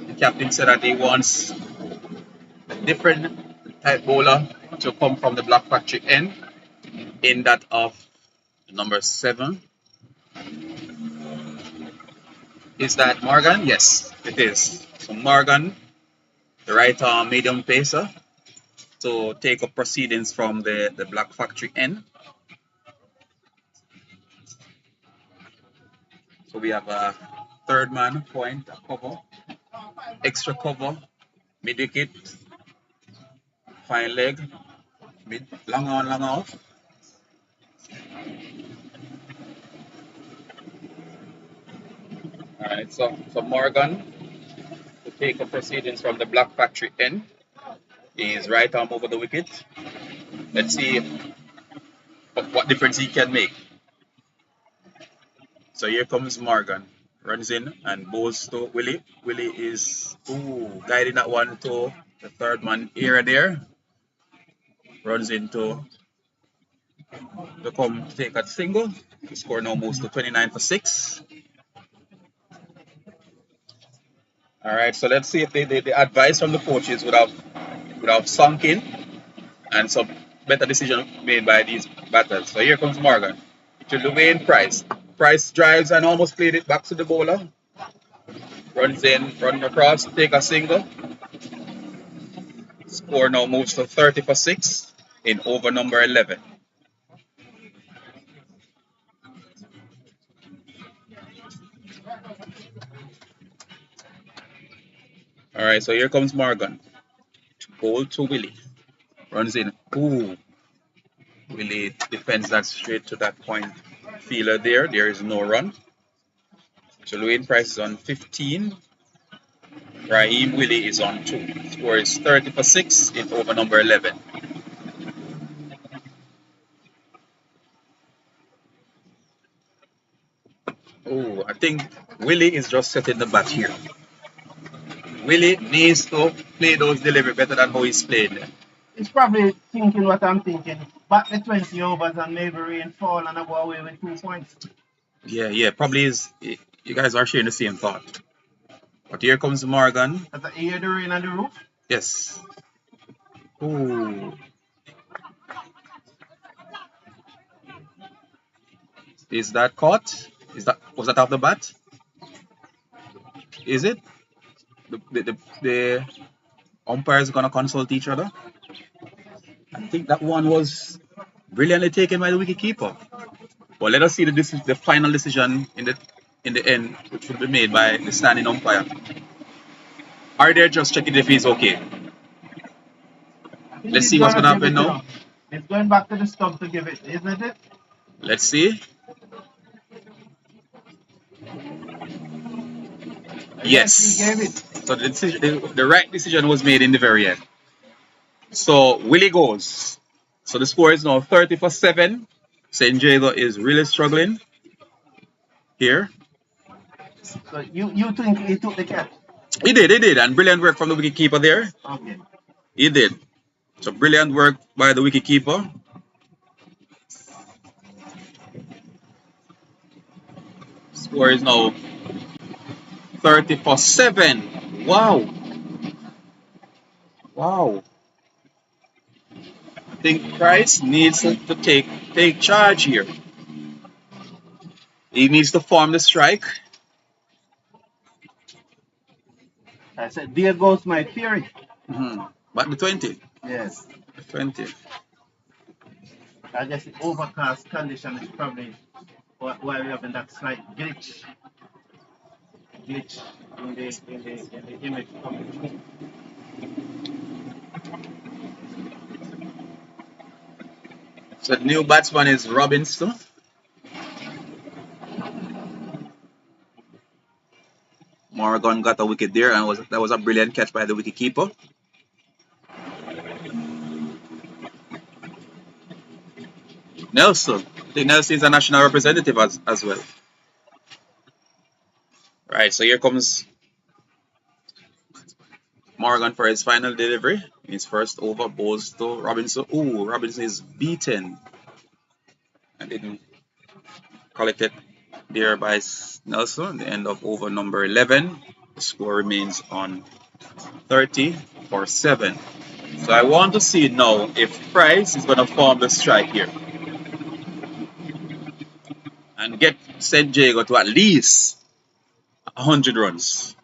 the captain said that he wants a different type bowler to come from the Block Factory end in that of number 7. Is that Morgan? Yes, it is. So Morgan, the right arm medium pacer, to take up proceedings from the Black Factory end. So we have a third man point, a cover, extra cover, mid wicket, fine leg, mid, long on, long off. Alright, so Morgan to take up proceedings from the Black Factory end. His right arm over the wicket. Let's see what difference he can make. So here comes Morgan. Runs in and bowls to Willie. Willie is guiding that one to the third man here there. Runs into to come to take a single. The score now moves to 29 for 6. Alright, so let's see if the advice from the coaches would have sunk in and some better decision made by these batters. So here comes Morgan to Dwayne Price. Price drives and almost played it back to the bowler. Runs in, run across, take a single. Score now moves to 30 for 6 in over number 11. Alright, so here comes Morgan. Bowl to Willie. Runs in. Willie defends that straight to that point fielder there. There is no run. So Dwayne Price is on 15. Raheem Willie is on 2. Score is 30 for 6 in over number 11. I think Willie is just setting the bat here. Willie needs to play those delivery better than how he's played. He's probably thinking what I'm thinking. Back the 20 overs and maybe rainfall and I go away with 2 points. Yeah, probably is. You guys are sharing the same thought. But here comes Morgan. Does that hear the rain on the roof? Yes. Is that caught? Was that off the bat? Is it? The umpires gonna consult each other. I think that one was brilliantly taken by the wicketkeeper. But let us see the final decision in the end, which will be made by the standing umpire. Are they just checking if he's okay? Let's see what's gonna happen now. It's going back to the stump to give it, isn't it? Let's see. Yes. He gave it. So the right decision was made in the very end. So Willie goes. So the score is now 30 for 7. St. Jago is really struggling here. So you think he took the catch? He did, and brilliant work from the wicketkeeper there. Okay. He did. So brilliant work by the wicketkeeper. Score is now 30 for 7. Wow. I think Price needs to take charge here. He needs to form the strike. I said, there goes my theory. But the 20. Yes. The 20. I guess the overcast condition is probably why we're having that slight glitch in the image coming. So the new batsman is Robinson. Morgan got a wicket there, and that was a brilliant catch by the wicketkeeper. Nelson. I think Nelson is a national representative as well. Right, so here comes Morgan for his final delivery. His first over bowls to Robinson. Ooh, Robinson is beaten. And didn't collect it there by Nelson. The end of over number 11. The score remains on 30 for 7. So I want to see now if Price is going to form the strike here and get St. Jago to at least 100 runs.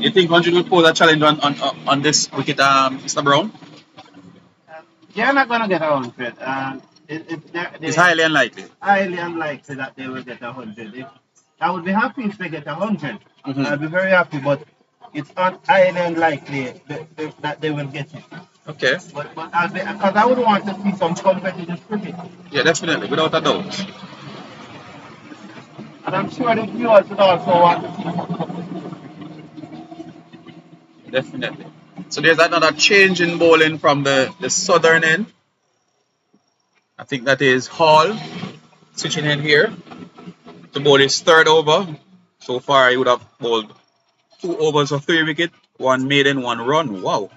You think 100 will pose a challenge on this wicket, Mr. Brown? They're not going to get 100. It's highly unlikely. Highly unlikely that they will get 100. I would be happy if they get 100. Mhm. I'd be very happy, but it's not highly unlikely that they will get it. Okay. But because I would want to see some competitive cricket. Yeah, definitely, without a doubt. And I'm sure the viewers would also want to see some. Definitely. So there's another change in bowling from the southern end. I think that is Hall switching in here to bowl his third over. So far, he would have bowled 2 overs of 3 wicket, 1 maiden, 1 run. Wow.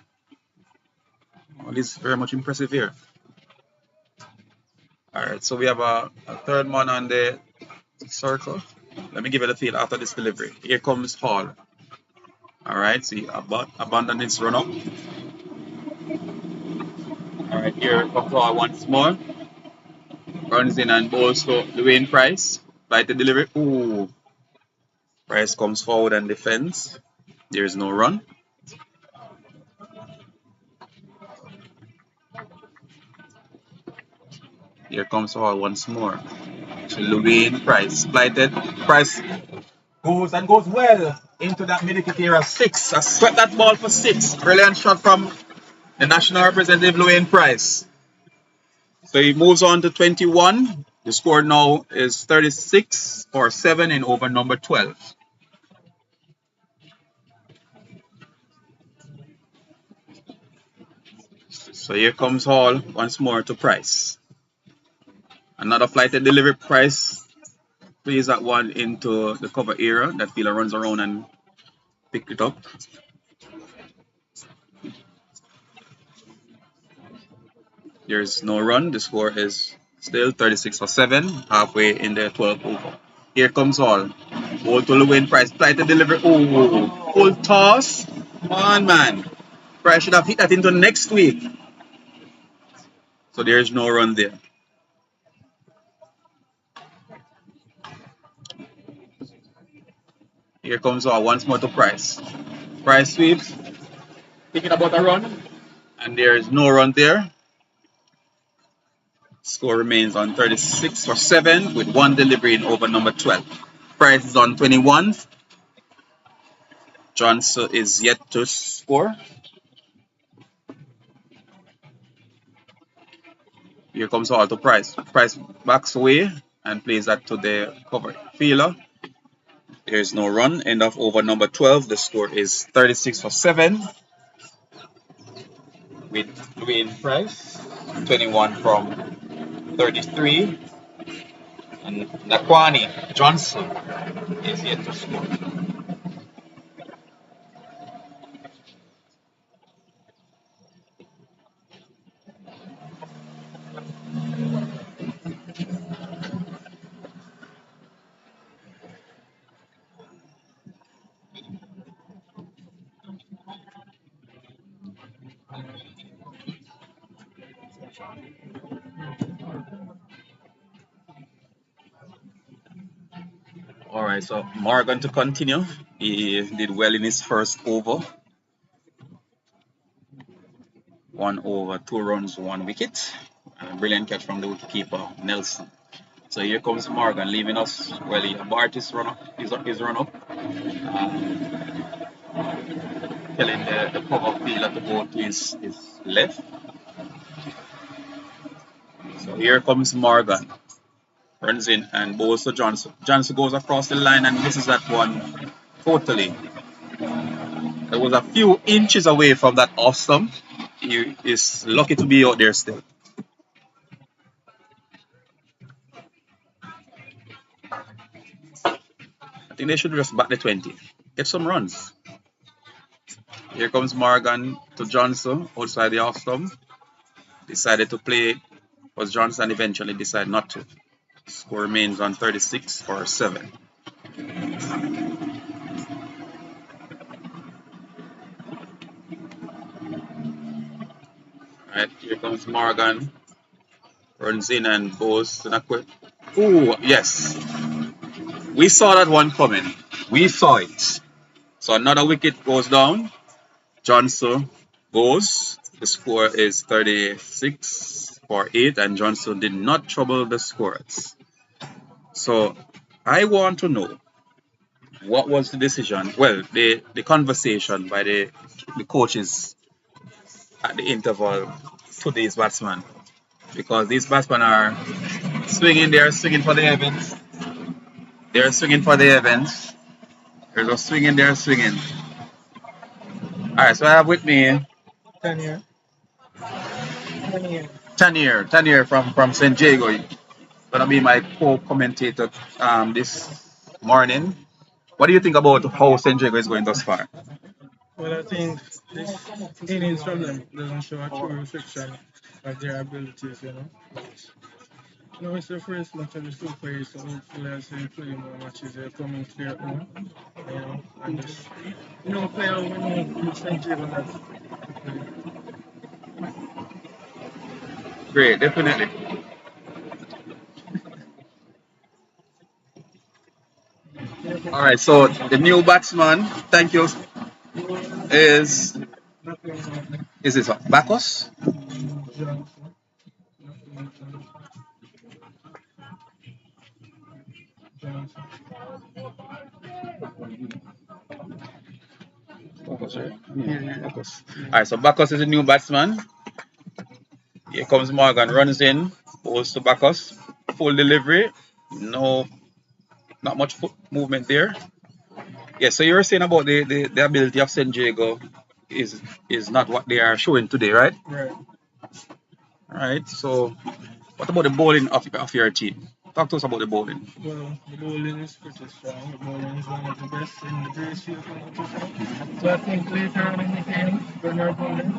Well, this is very much impressive here. Alright, so we have a third man on the circle. Let me give it a feel after this delivery. Here comes Hall. Alright, see, abandon his run up. Alright, here comes Hall once more. Runs in and bowls to Dwayne Price. Right to delivery. Ooh. Price comes forward and defends. There is no run. Here comes Hall once more. To Dwayne Price. Flighted. Price goes well into that mid-wicket area. 6. I swept that ball for 6. Brilliant shot from the national representative Dwayne Price. So he moves on to 21. The score now is 36 for 7 in over number 12. So here comes Hall once more to Price. Another flighted delivery. Price plays that one into the cover area. That fielder runs around and picks it up. There's no run. The score is still 36 for 7, halfway in the 12th over. Here comes Hall. Ball to Dwayne Price. Flighted delivery. Oh, full toss. Come on, man. Price should have hit that into next week. So there's no run there. Here comes Hall once more to Price. Price sweeps. Thinking about a run. And there's no run there. Score remains on 36 for 7 with 1 delivery in over number 12. Price is on 21. Johnson is yet to score. Here comes Hall to Price. Price backs away and plays that to the cover fielder. There is no run. End of over number 12. The score is 36 for 7 with Dwayne Price 21 from 33. And Nakwani Johnson is yet to score. Alright, so Morgan to continue. He did well in his first over. 1 over, 2 runs, 1 wicket. Brilliant catch from the wicketkeeper, Nelson. So here comes Morgan, leaving us. Well, he aborted his run up. Telling the cover fielder to go to his left. So here comes Morgan. Runs in and bowls to Johnson. Johnson goes across the line and misses that one totally. It was a few inches away from that off stump. He is lucky to be out there still. I think they should just bat the 20. Get some runs. Here comes Morgan to Johnson outside the off stump. Decided to play, but Johnson eventually decided not to. Score remains on 36 for 7. Alright, here comes Morgan. Runs in and goes to the quick. Oh, yes. We saw that one coming. We saw it. So another wicket goes down. Johnson goes. The score is 36 for 8, and Johnson did not trouble the scores. So I want to know what was the decision? Well, the conversation by the coaches at the interval to these batsmen, because these batsmen are swinging. They're swinging for the heavens. They're swinging for the heavens. There's a swinging. They're swinging. All right, so I have with me 10 year. 10 year. Tanier from St. Jago. Gonna be my co-commentator this morning. What do you think about how St. Jago is going thus far? Well, I think this innings from them doesn't show a true reflection of their abilities, you know. You know, it's the first match of the Super Eight, so hopefully as they play more matches, they're coming to their own, you know, and just, play out, St. Jago has. Great, definitely. All right, so the new batsman, thank you, is this one? Bacchus? Bacchus, right? Yeah, Bacchus. All right, so Bacchus is the new batsman. Here comes Morgan, runs in, goes to Bacchus, full delivery. No, not much foot movement there. Yeah, so you were saying about the ability of San Diego is not what they are showing today, right? Right. All right. So, what about the bowling of your team? Talk to us about the bowling. Well, the bowling is pretty strong. The bowling is one of the best in the British field competition. So I think later on in the game, when they're bowling.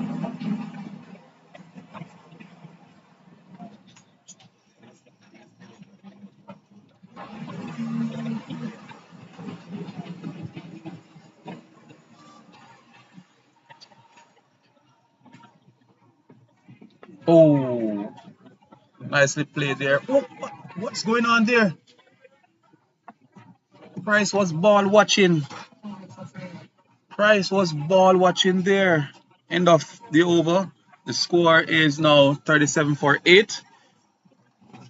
Oh, nicely played there. Oh, what's going on there? Price was ball watching. Price was ball watching there. End of the over. The score is now 37 for 8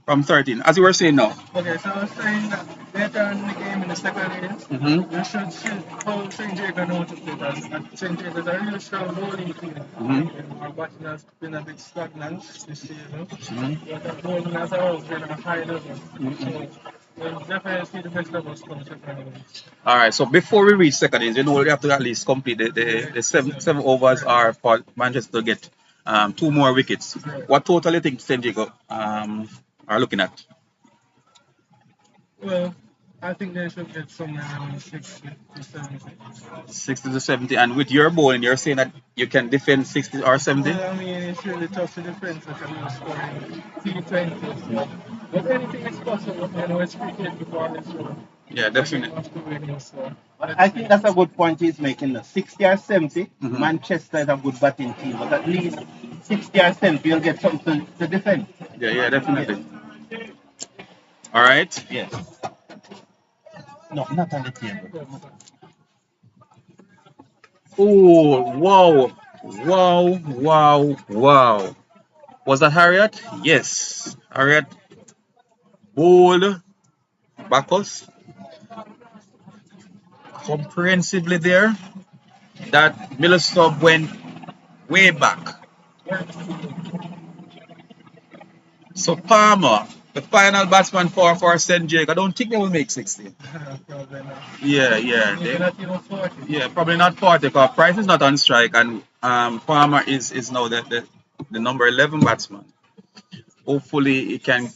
from 13. As you were saying now. Okay, so I was saying that later on in the game in the second innings, you should see how St. Jago know to play that. And St. Jago is a really strong bowling team. Our batting has been a bit stagnant this season. But our bowling has always been at a high level. So we'll definitely see the best of us come second innings. All right, so before we reach second innings, we have to at least complete the seven overs are for Manchester to get 2 more wickets. What total do you think St. Jago are looking at? Well, I think they should get somewhere around 60 to 70. 60 to 70, and with your bowling, you're saying that you can defend 60 or 70? Well, I mean, it's really tough to defend such a low scoring T20. So. But anything is possible, it's cricket before it's over. Yeah, definitely. I think that's a good point he's making. 60 or 70, Manchester is a good batting team, but at least 60 or 70, you'll get something to defend. Yeah, definitely. All right. Yes. No, not on the table. Oh, wow. Was that Harriet? Yes. Harriet bowled Bacchus comprehensively there. That Miller stop went way back. So Palmer, the final batsman for St. Jago, I don't think they will make 60. Yeah, probably not 40 because Price is not on strike, and Palmer is now the number 11 batsman. Hopefully he can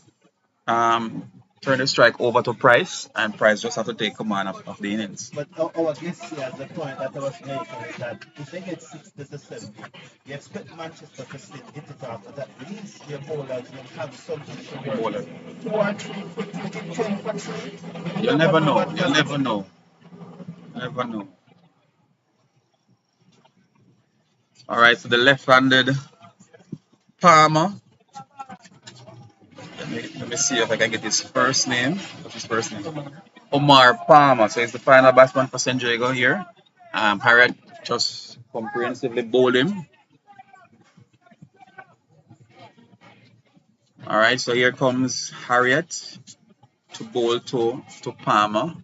turn the strike over to Price, and Price just have to take command of the innings. But our guest here, the point that I was making is that if they get 60 to 70, you expect Manchester to still hit it off, but at least their bowlers will have something to work Bowler. with. 2 or 3 quick hit 10 for 3. You'll never know. You'll never know. Never know. All right, so the left-handed Palmer. Let me see if I can get his first name. What's his first name? Omar Palmer. So he's the final batsman for San Diego here. Harriet just comprehensively bowled him. All right, so here comes Harriet to bowl to Palmer.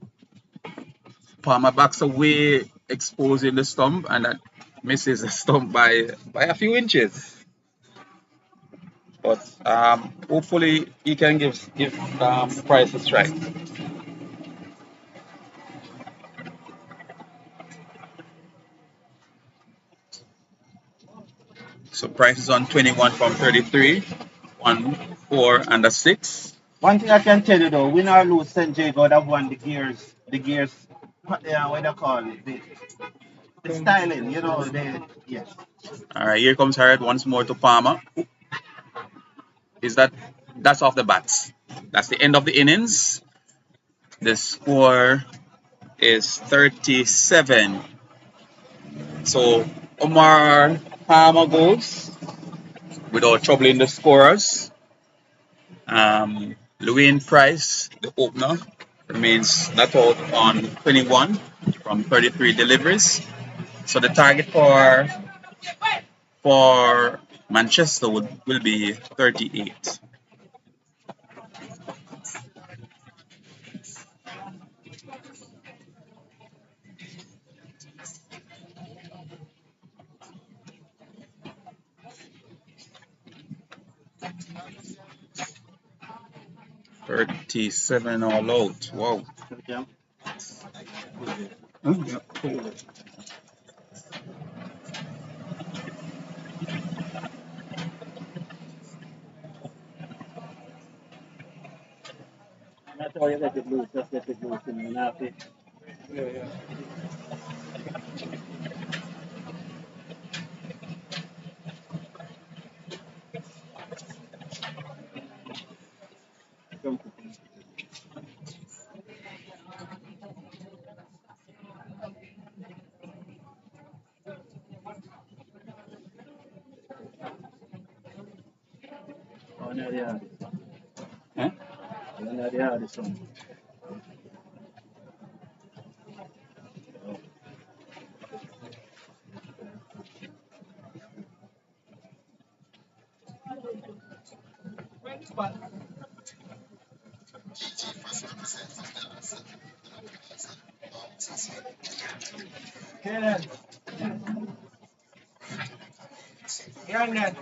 Palmer backs away, exposing the stump, and that misses the stump by a few inches. But hopefully he can give Price a strike. So Price is on 21 from 33, 1, 4, and a 6. One thing I can tell you though, win or lose, St. Jago would have won the gears, what they call it, the styling, yes. All right, here comes Harriet once more to Palmer. That's off the bats. That's the end of the innings. The score is 37. So Omar Palmer goes without troubling the scorers. Llewellyn Price, the opener, remains not out on 21 from 33 deliveries. So the target for Manchester will be 38. $37 all out. Wow. Yeah. Yeah. That's how you let it loose, just let it loose and you're happy. Yeah. Oh, no, yeah. Huh? No, yeah, this one. Kenan. Yan yan.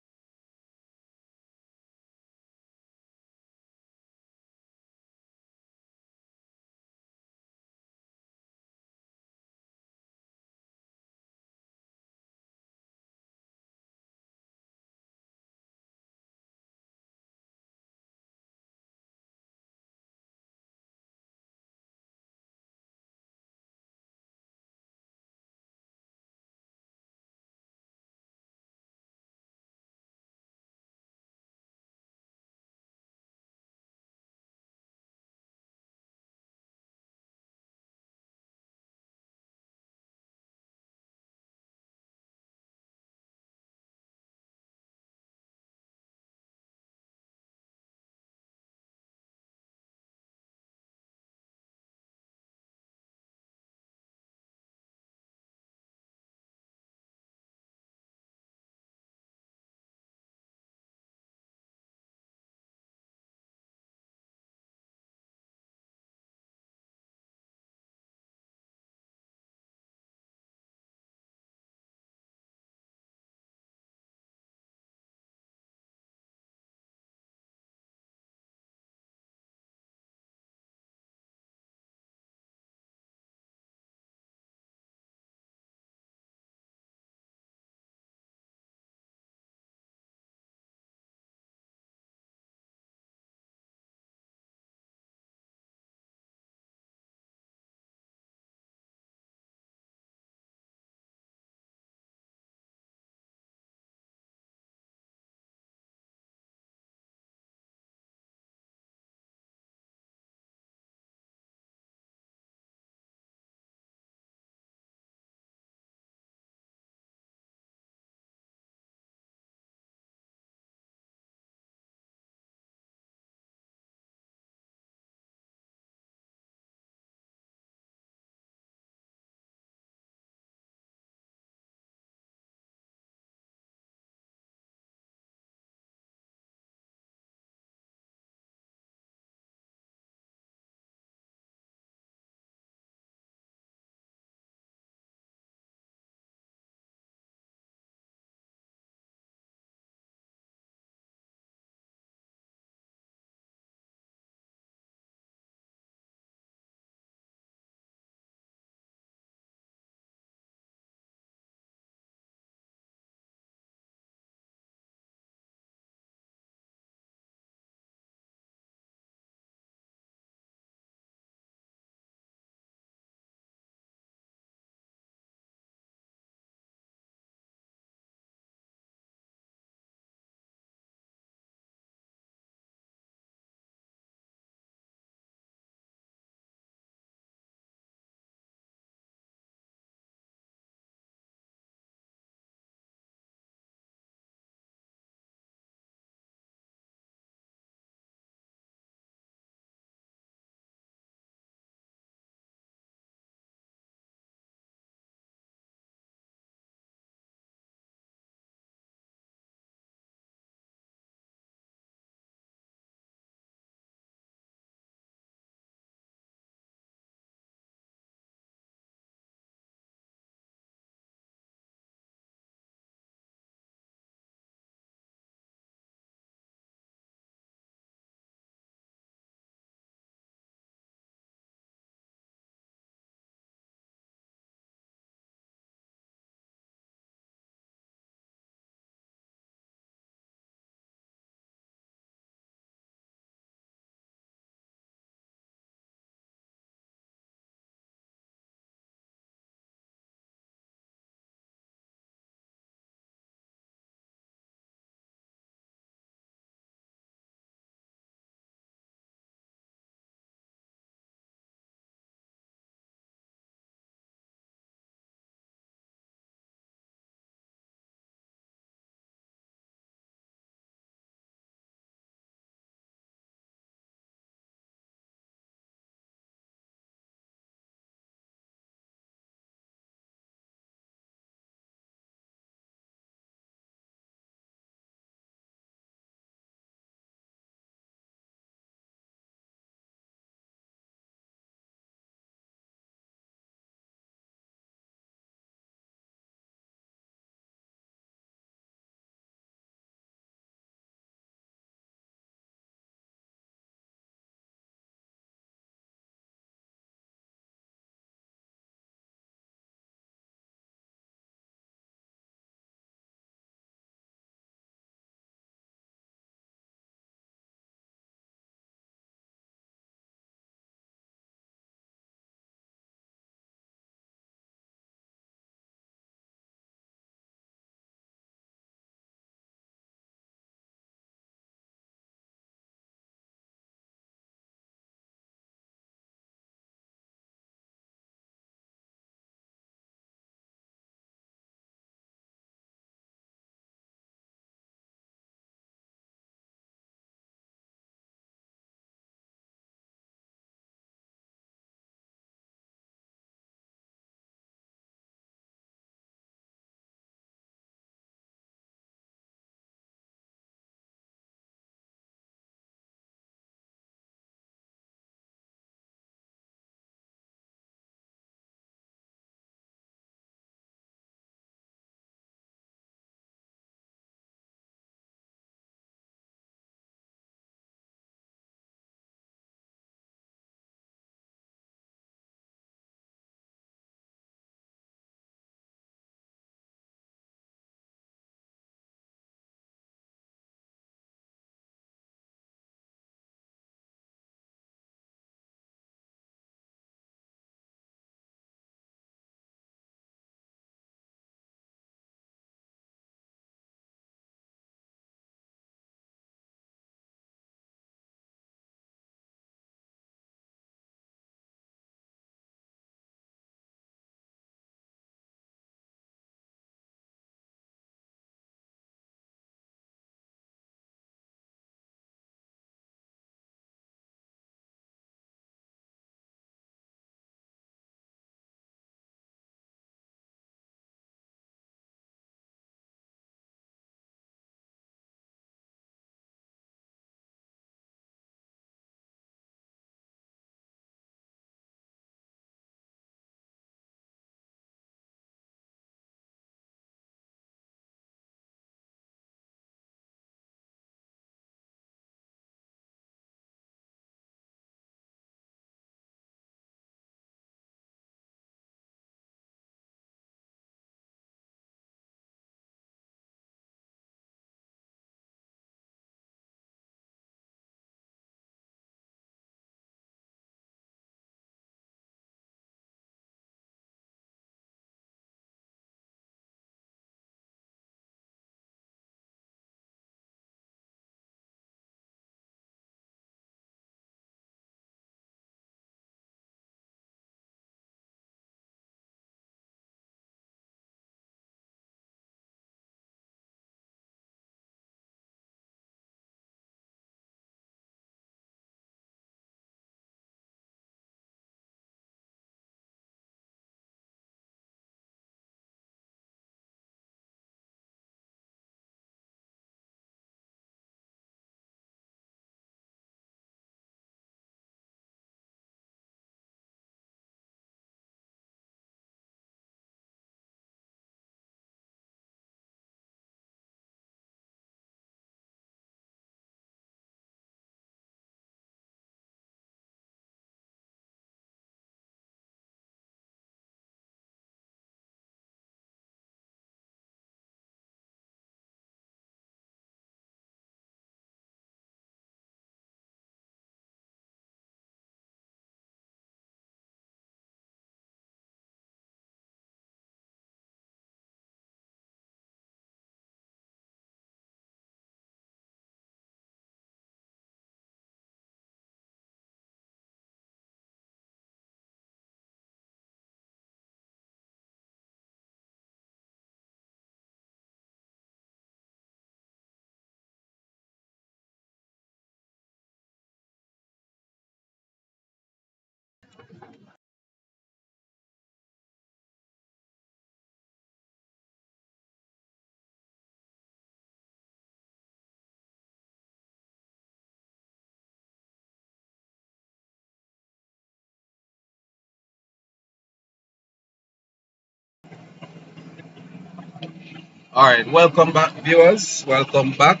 All right, welcome back, viewers. Welcome back.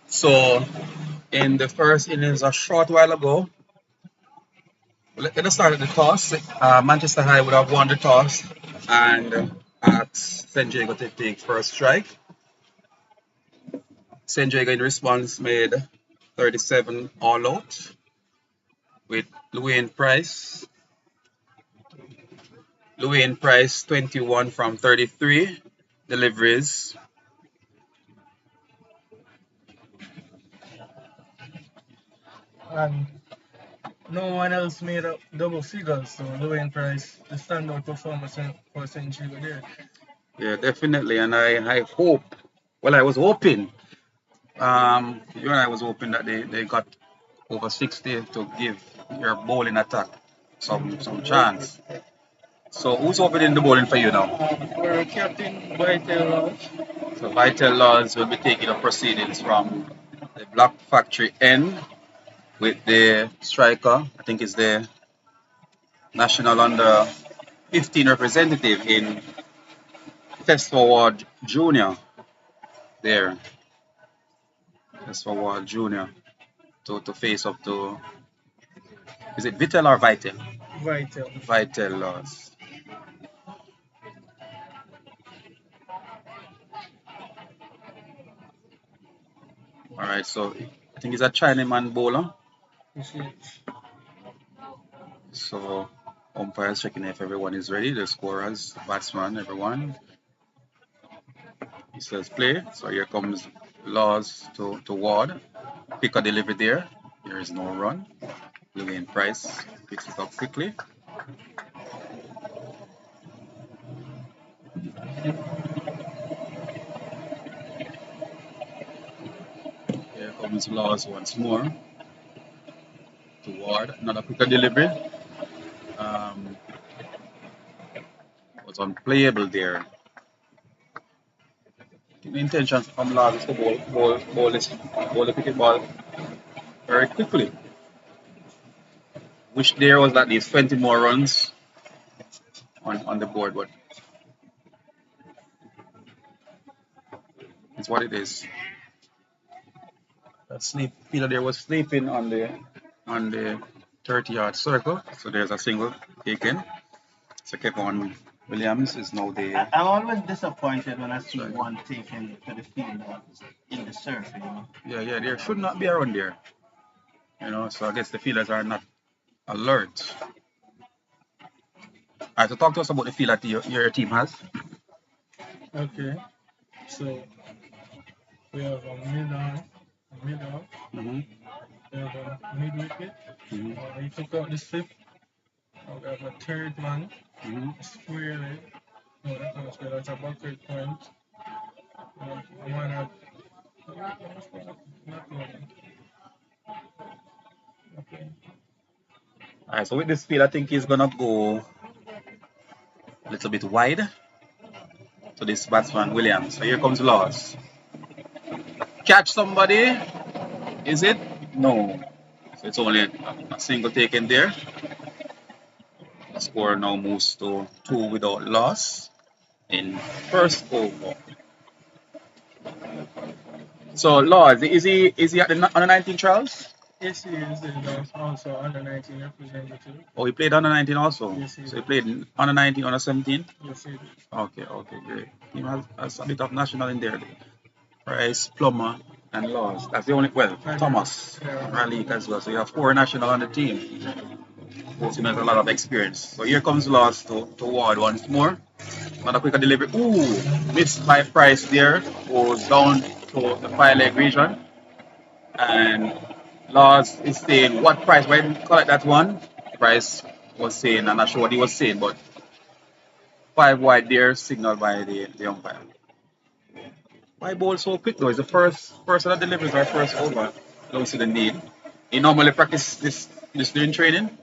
So, in the first innings a short while ago, let us start at the toss. Manchester High would have won the toss and asked St. Jago to take first strike. St. Jago in response made 37 all out with Llewellyn Price. 21 from 33 deliveries. And no one else made up double figures, so Llewellyn Price, the standout performer for St. Jago there. Yeah, definitely. And I hope, well, I was hoping, you and I was hoping that they got over 60 to give your bowling attack some chance. So who's opening the bowling for you now? We're Captain Vital Lodge. So Vital Laws will be taking up proceedings from the Black Factory end with the striker. I think it's the national under 15 representative in Test Forward Junior. There, Test Forward Junior to face up to, is it Vital or Vital? Vital. Vital Laws. All right, so I think it's a Chinaman bowler. You see, So umpires checking if everyone is ready. The scorers, batsman, everyone. He says play. So here comes Laws to Ward. Pick a delivery there. There is no run. Llewellyn Price picks it up quickly. Here comes Laws once more to Ward. Another quicker delivery. Was unplayable there. The intention from Laws is to bowl the cricket ball very quickly. Wish there was at least 20 more runs on the board, but it's what it is. That fielder there was sleeping on the 30-yard circle, so there's a single taken. So Kevon Williams is now the. I'm always disappointed when I see one taken to the field in the surf, you know. Yeah, there should not be a run there. You know, so I guess the fielders are not alert. Alright, so talk to us about the field that your team has. okay. So we have a mid-off, Mm-hmm. we have a mid-wicket. Mm-hmm. He took out the fifth. We have a third man, Mm-hmm. square leg. No, that's not square, that's a backward point. One at not one. Okay. Alright, so with this field, I think he's gonna go a little bit wide to this batsman Williams. So here comes Laws. Catch somebody. Is it? No. So it's only a single taken there. The score now moves to 2 without loss in first over. So Laws, is he at the under 19 trials? Yes, he is. He's also under 19 representative. Oh, he played under 19 also. Yes, he So he did. played under 19, under 17. Yes, he did. Okay, great. He has a bit of national in there. Price, Plummer, and Laws. That's the only, well, Thomas, Raleigh as well. So you have 4 national on the team. Both team has a lot of experience. So here comes Laws to Ward once more. Another quicker delivery. Ooh, missed by Price there. Goes down to the 5-leg region. And Laws is saying, what Price? Why didn't you call it that one? Price was saying, I'm not sure what he was saying, but 5 wide there, signaled by the umpire. Why bowl so quick though? It's the first person that delivers our first over. Don't see the need. He normally practice this during training.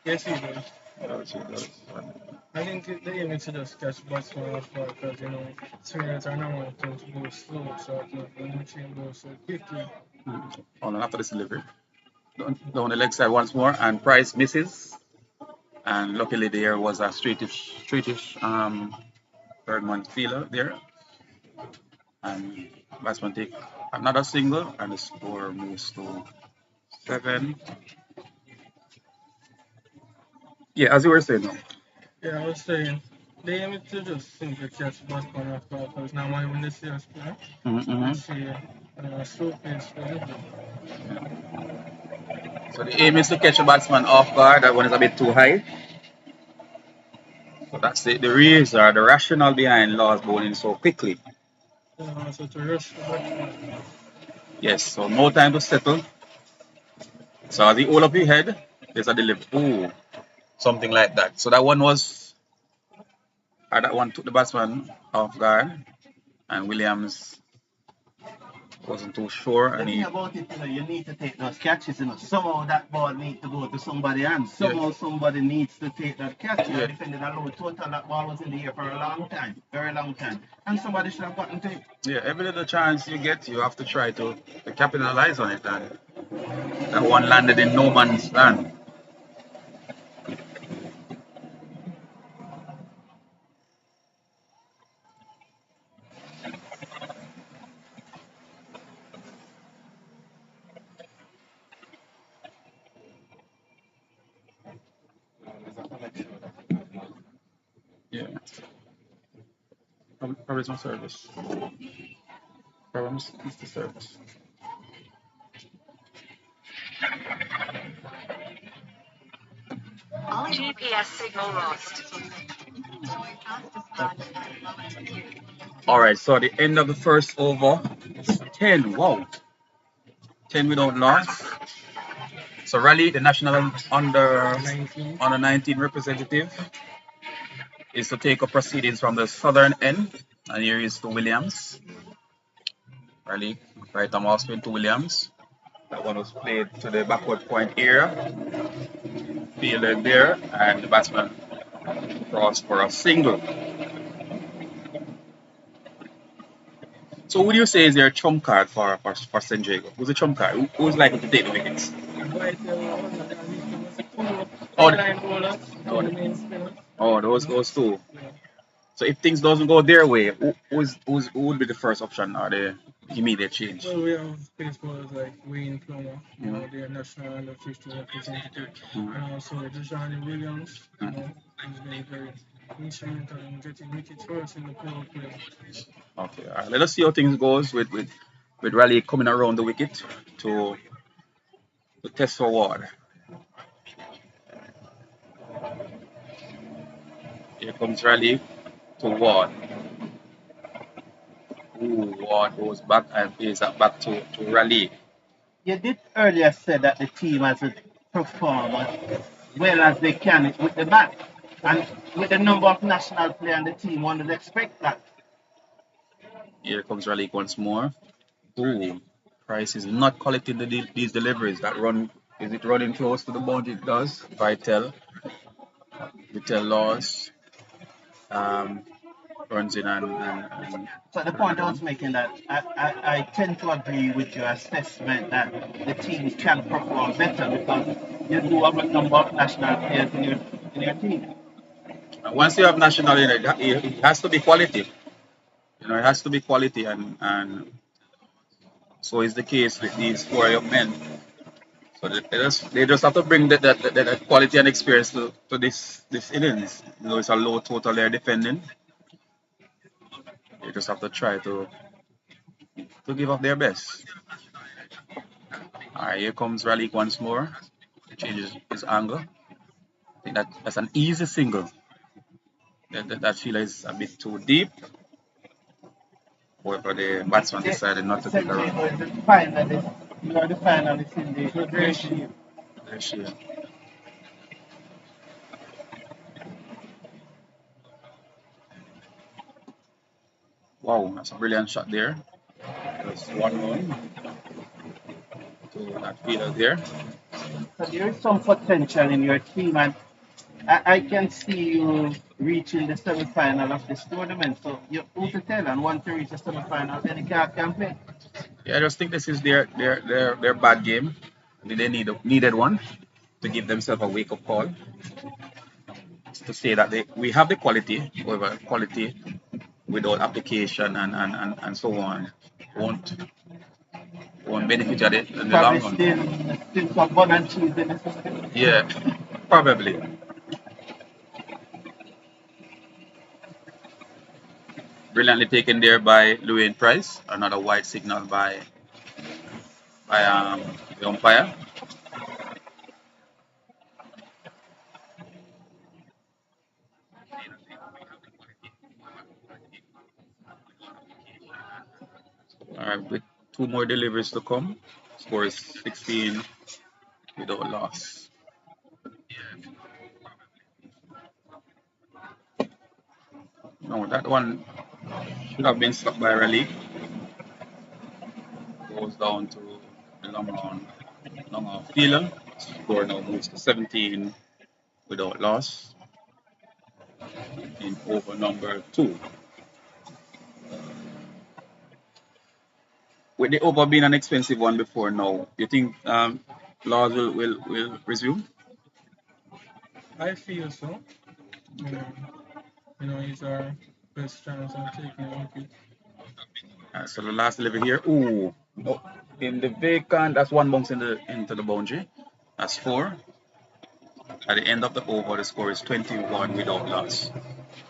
Yes, he does. Does, he does. I think the aim is to just catch batsman off guard because, you know, spinners are not one to go slow, so I think when the chain goes so quickly. Hold on, after this delivery. Down the leg side once more, and Price misses. And luckily there was a straightish third man fielder there. And batsman take another single, and the score moves to 7. Yeah, as you were saying. Yeah, I was saying, the aim is to just simply catch batsman off guard because normally when they see a spinner, they see slow pace for delivery. So the aim is to catch a batsman off guard. That one is a bit too high. So that's the reason or the rationale behind Laws bowling so quickly. So to rush the batsman. Yes, so no time to settle. So as the all of your head, there's a delivery. Ooh, something like that. So that one was, that one took the batsman off guard, and Williams wasn't too sure. The And thing about it, you need to take those catches, Somehow that ball needs to go to somebody else. Somehow somebody needs to take that catch. Yeah. Defending a low total, that ball was in the air for a long time, very long time. And somebody should have gotten to it. Yeah, every little chance you get, you have to try to capitalize on it. And that one landed in no man's land. Yeah. Probably some service. Probably it's the service. All GPS signal lost. All right, so the end of the first over, it's 10. Wow. 10 without loss. So Raleigh, the national under 19 representative, is to take up proceedings from the southern end. And here is to Williams. Raleigh, right arm off spin to Williams. That one was played to the backward point area. Fielded there, and the batsman crossed for a single. So, who do you say is your trump card for St. Jago? Who's the trump card? Who's likely to take the wickets? Oh, those two. So, if things doesn't go their way, who would be the first option or the immediate change? Well, we have baseballers like Wayne Plummer, their national under 15 representative, and also Johnny Williams, he's been very instrumental in getting wickets for us in the power play. Okay, all right. Let us see how things goes with Raleigh coming around the wicket to test for Ward. Here comes Raleigh to Ward. Ooh, Ward goes back and plays that back to Raleigh. You did earlier say that the team has to perform as well as they can with the bat. And with the number of national players on the team, one would expect that. Here comes Raleigh once more. Ooh, Price is not collecting these deliveries. That run, is it running close to the boundary? It does. Vitel Laws runs in and So the point I was making that I tend to agree with your assessment that the teams can perform better because you do have a number of national players in your team. once you have national in it has to be quality. It has to be quality, and so is the case with these 4 young men. So they just have to bring that quality and experience to this innings. It's a low total they're defending. They just have to try to give up their best. Alright, here comes Raleigh once more. Changes his angle. I think that's an easy single. That fielder is a bit too deep. However, the batsman decided not to take a run. You are the finalist in the Federation. Wow, that's a brilliant shot there. Just 1 run to that fielder there. So there is some potential in your team, and I can see you reaching the semi-final of this tournament. So you who to tell, and once you reach the semi-final, then you can play. Yeah, I just think this is their bad game. They needed one to give themselves a wake up call to say that we have the quality, however, quality without application and so on won't benefit at it in the long Probably run. still some bun and cheese in the system. Yeah, probably. Brilliantly taken there by Llewellyn Price. Another wide signal by the umpire. All right, with two more deliveries to come. Score is 16 without loss. No, that one should have been stopped by Raleigh. Goes down to the long on fielder. Score now moves to 17 without loss in over number 2. With the over being an expensive one before now, you think Laws will resume? I feel so. He's our best chance on taking a wicket. So the last delivery here. Ooh, oh, in the vacant, that's one bounce into the boundary. That's 4. At the end of the over, the score is 21 without loss.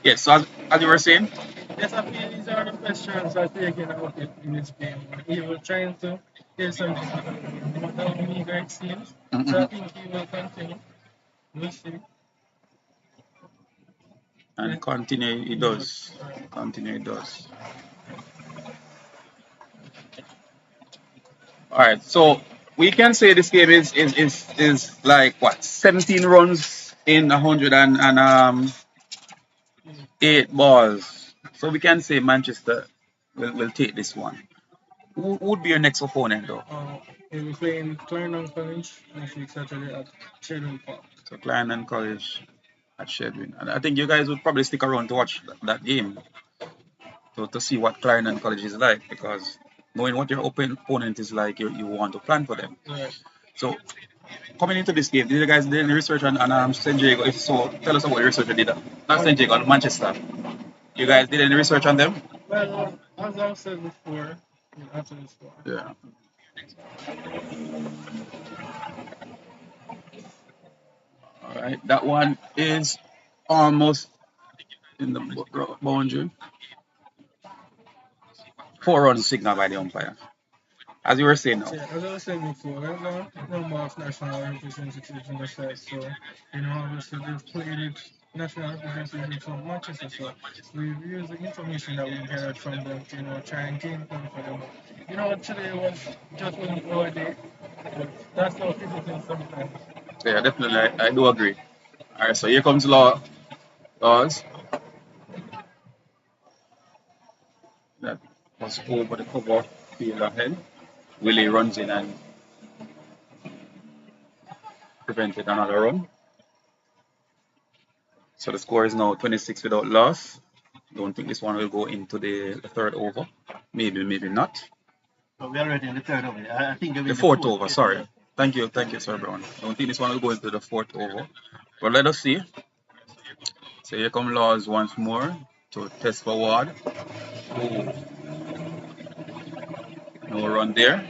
Yes, so as you were saying, Yes, I feel he's our best chance of taking a wicket in this game. He was trying to get something out of the game, no matter how meager it seems. So I think he will continue. We'll see. and continue it does. Continue it does. All right, so we can say this game is like what 17 runs in 108 balls. So we can say Manchester will take this one. Who would be your next opponent though? We'll be playing Clarendon College next week Saturday at Showdown Park. So Clarendon College at Shedwin. And I think you guys would probably stick around to watch that game to see what Clarendon College is like, because knowing what your opponent is like, you want to plan for them. Right. So coming into this game, did you guys do any research on San Diego? If so, tell us about the research you did. Not San Diego, on Manchester. You guys did any research on them? Well, as I've said before, after this one. Yeah. All right, that one is almost in the boundary. 4 runs signal by the umpire. As you were saying now. Yeah, as I was saying before, there's a number of national representatives in the side, so obviously they've played it national representatives from Manchester, so we've used the information that we gathered from them to try and gain points for them. Today wasn't our day, but that's how cricket is sometimes. Yeah, definitely, I do agree. All right, so here comes Laws. That was over the cover field ahead. Willie runs in and prevented another run. So the score is now 26 without loss. Don't think this one will go into the third over. Maybe not. So we're already in the third over. I think the fourth over. Sorry. Thank you, Sir Brown. Don't think this one will go into the fourth over. But let us see. So here come Laws once more to test forward. Ooh. No run there.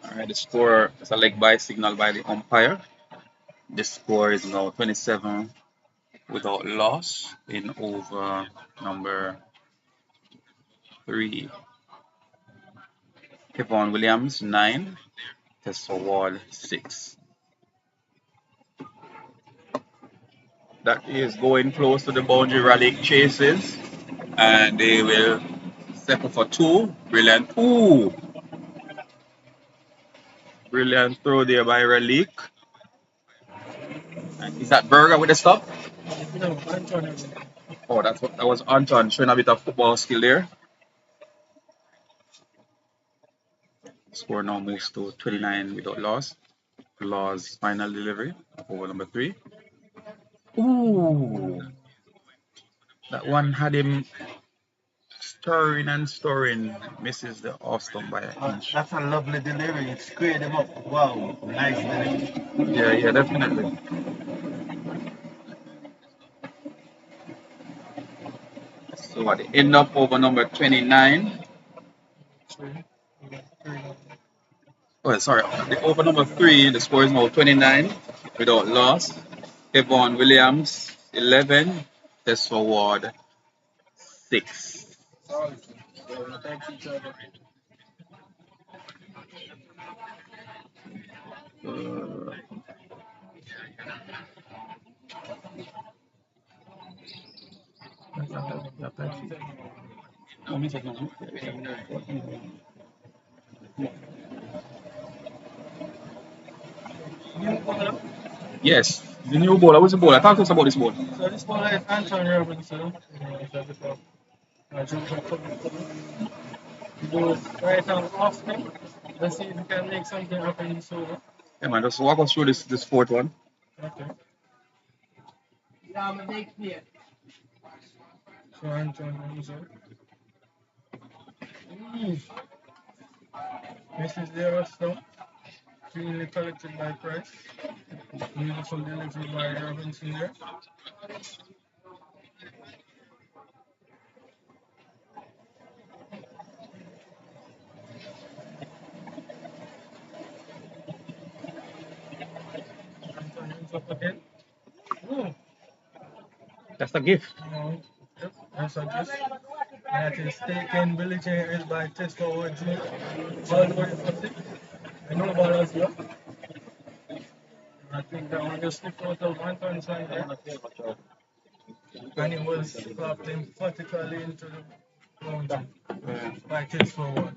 Alright, the score is a leg by signal by the umpire. The score is now 27 without loss in over number 3. Kevon Williams 9. Test forward 6. That is going close to the boundary. Raleigh chases, and they will settle for 2. Brilliant. Ooh! Brilliant throw there by Raleigh. Is that Burger with the stop? No, Anton. Oh, that was Anton showing a bit of football skill there. Score now moves to 29 without loss. Law's final delivery over number 3. Ooh, that one had him stirring and stirring. Misses the off stump by an inch. That's a lovely delivery. It squared him up. Wow, nice delivery. Yeah, definitely. So at the end up over number 29. Oh, sorry. The over number 3, the score is now 29 without loss. Kevon Williams, 11. Test forward, 6. Yes, the new bowler. What's the bowler? Talk to us about this ball. So this ball is Anton Robinson. He goes right on off spin. Let's see if he can make something happen in this over. Yeah, man, just walk us through this fourth one. Okay. So Anton Robinson. Misses there also. Cleanly collected by Price. Beautiful delivery by Robinson there. Anton ends up again. Ooh. That's a gift. No. Yep, that's a gift. That is taken diligently by Test forward Junior. All the way for 6. And no ball as well. I think that one just slipped out of Anton's hand there. And it was slapped emphatically into the boundary by Test forward.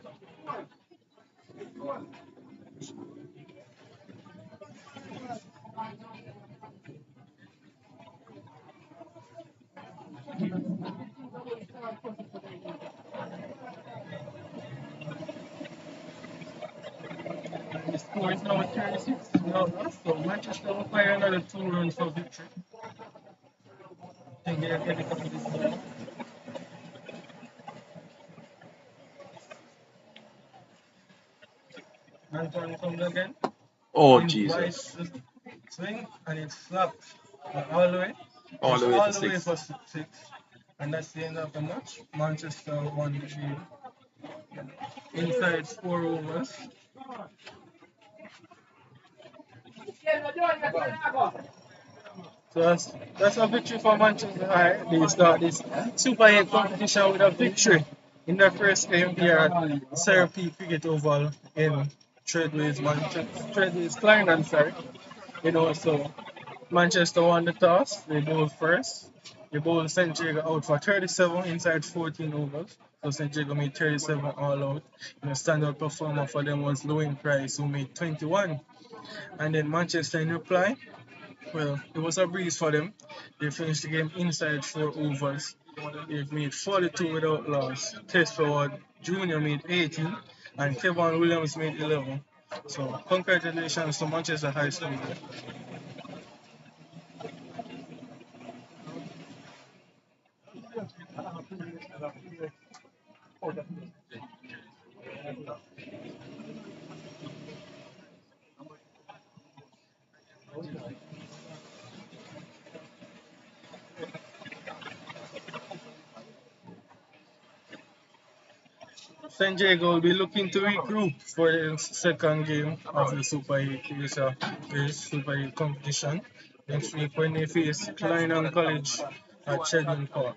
The score is now 36. So Manchester will fire another 2 runs for victory. I think they're getting up to this ball. Anton comes again. Oh, In Jesus. twice swing and it's slapped all the way. All the way to all the way 6. for 6. And that's the end of the match. Manchester won the game. Inside 4 overs. So that's a victory for Manchester High. They start this Super 8 competition with a victory in their first game here at Therapy Cricket Oval in Treadways, Clarendon, sorry. So Manchester won the toss. They bowled first. They bowled St. Jago out for 37 inside 14 overs. So St. Jago made 37 all out. The standout performer for them was Lewin Price, who made 21. And then Manchester in reply, well, it was a breeze for them. They finished the game inside 4 overs. They've made 42 without loss. Test forward Junior made 18 and Kevon Williams made 11. So congratulations to Manchester High School. St. Jago will be looking to regroup for the second game of the Super 8 Super 8 competition next week when they face Clarendon College at Chedden Park.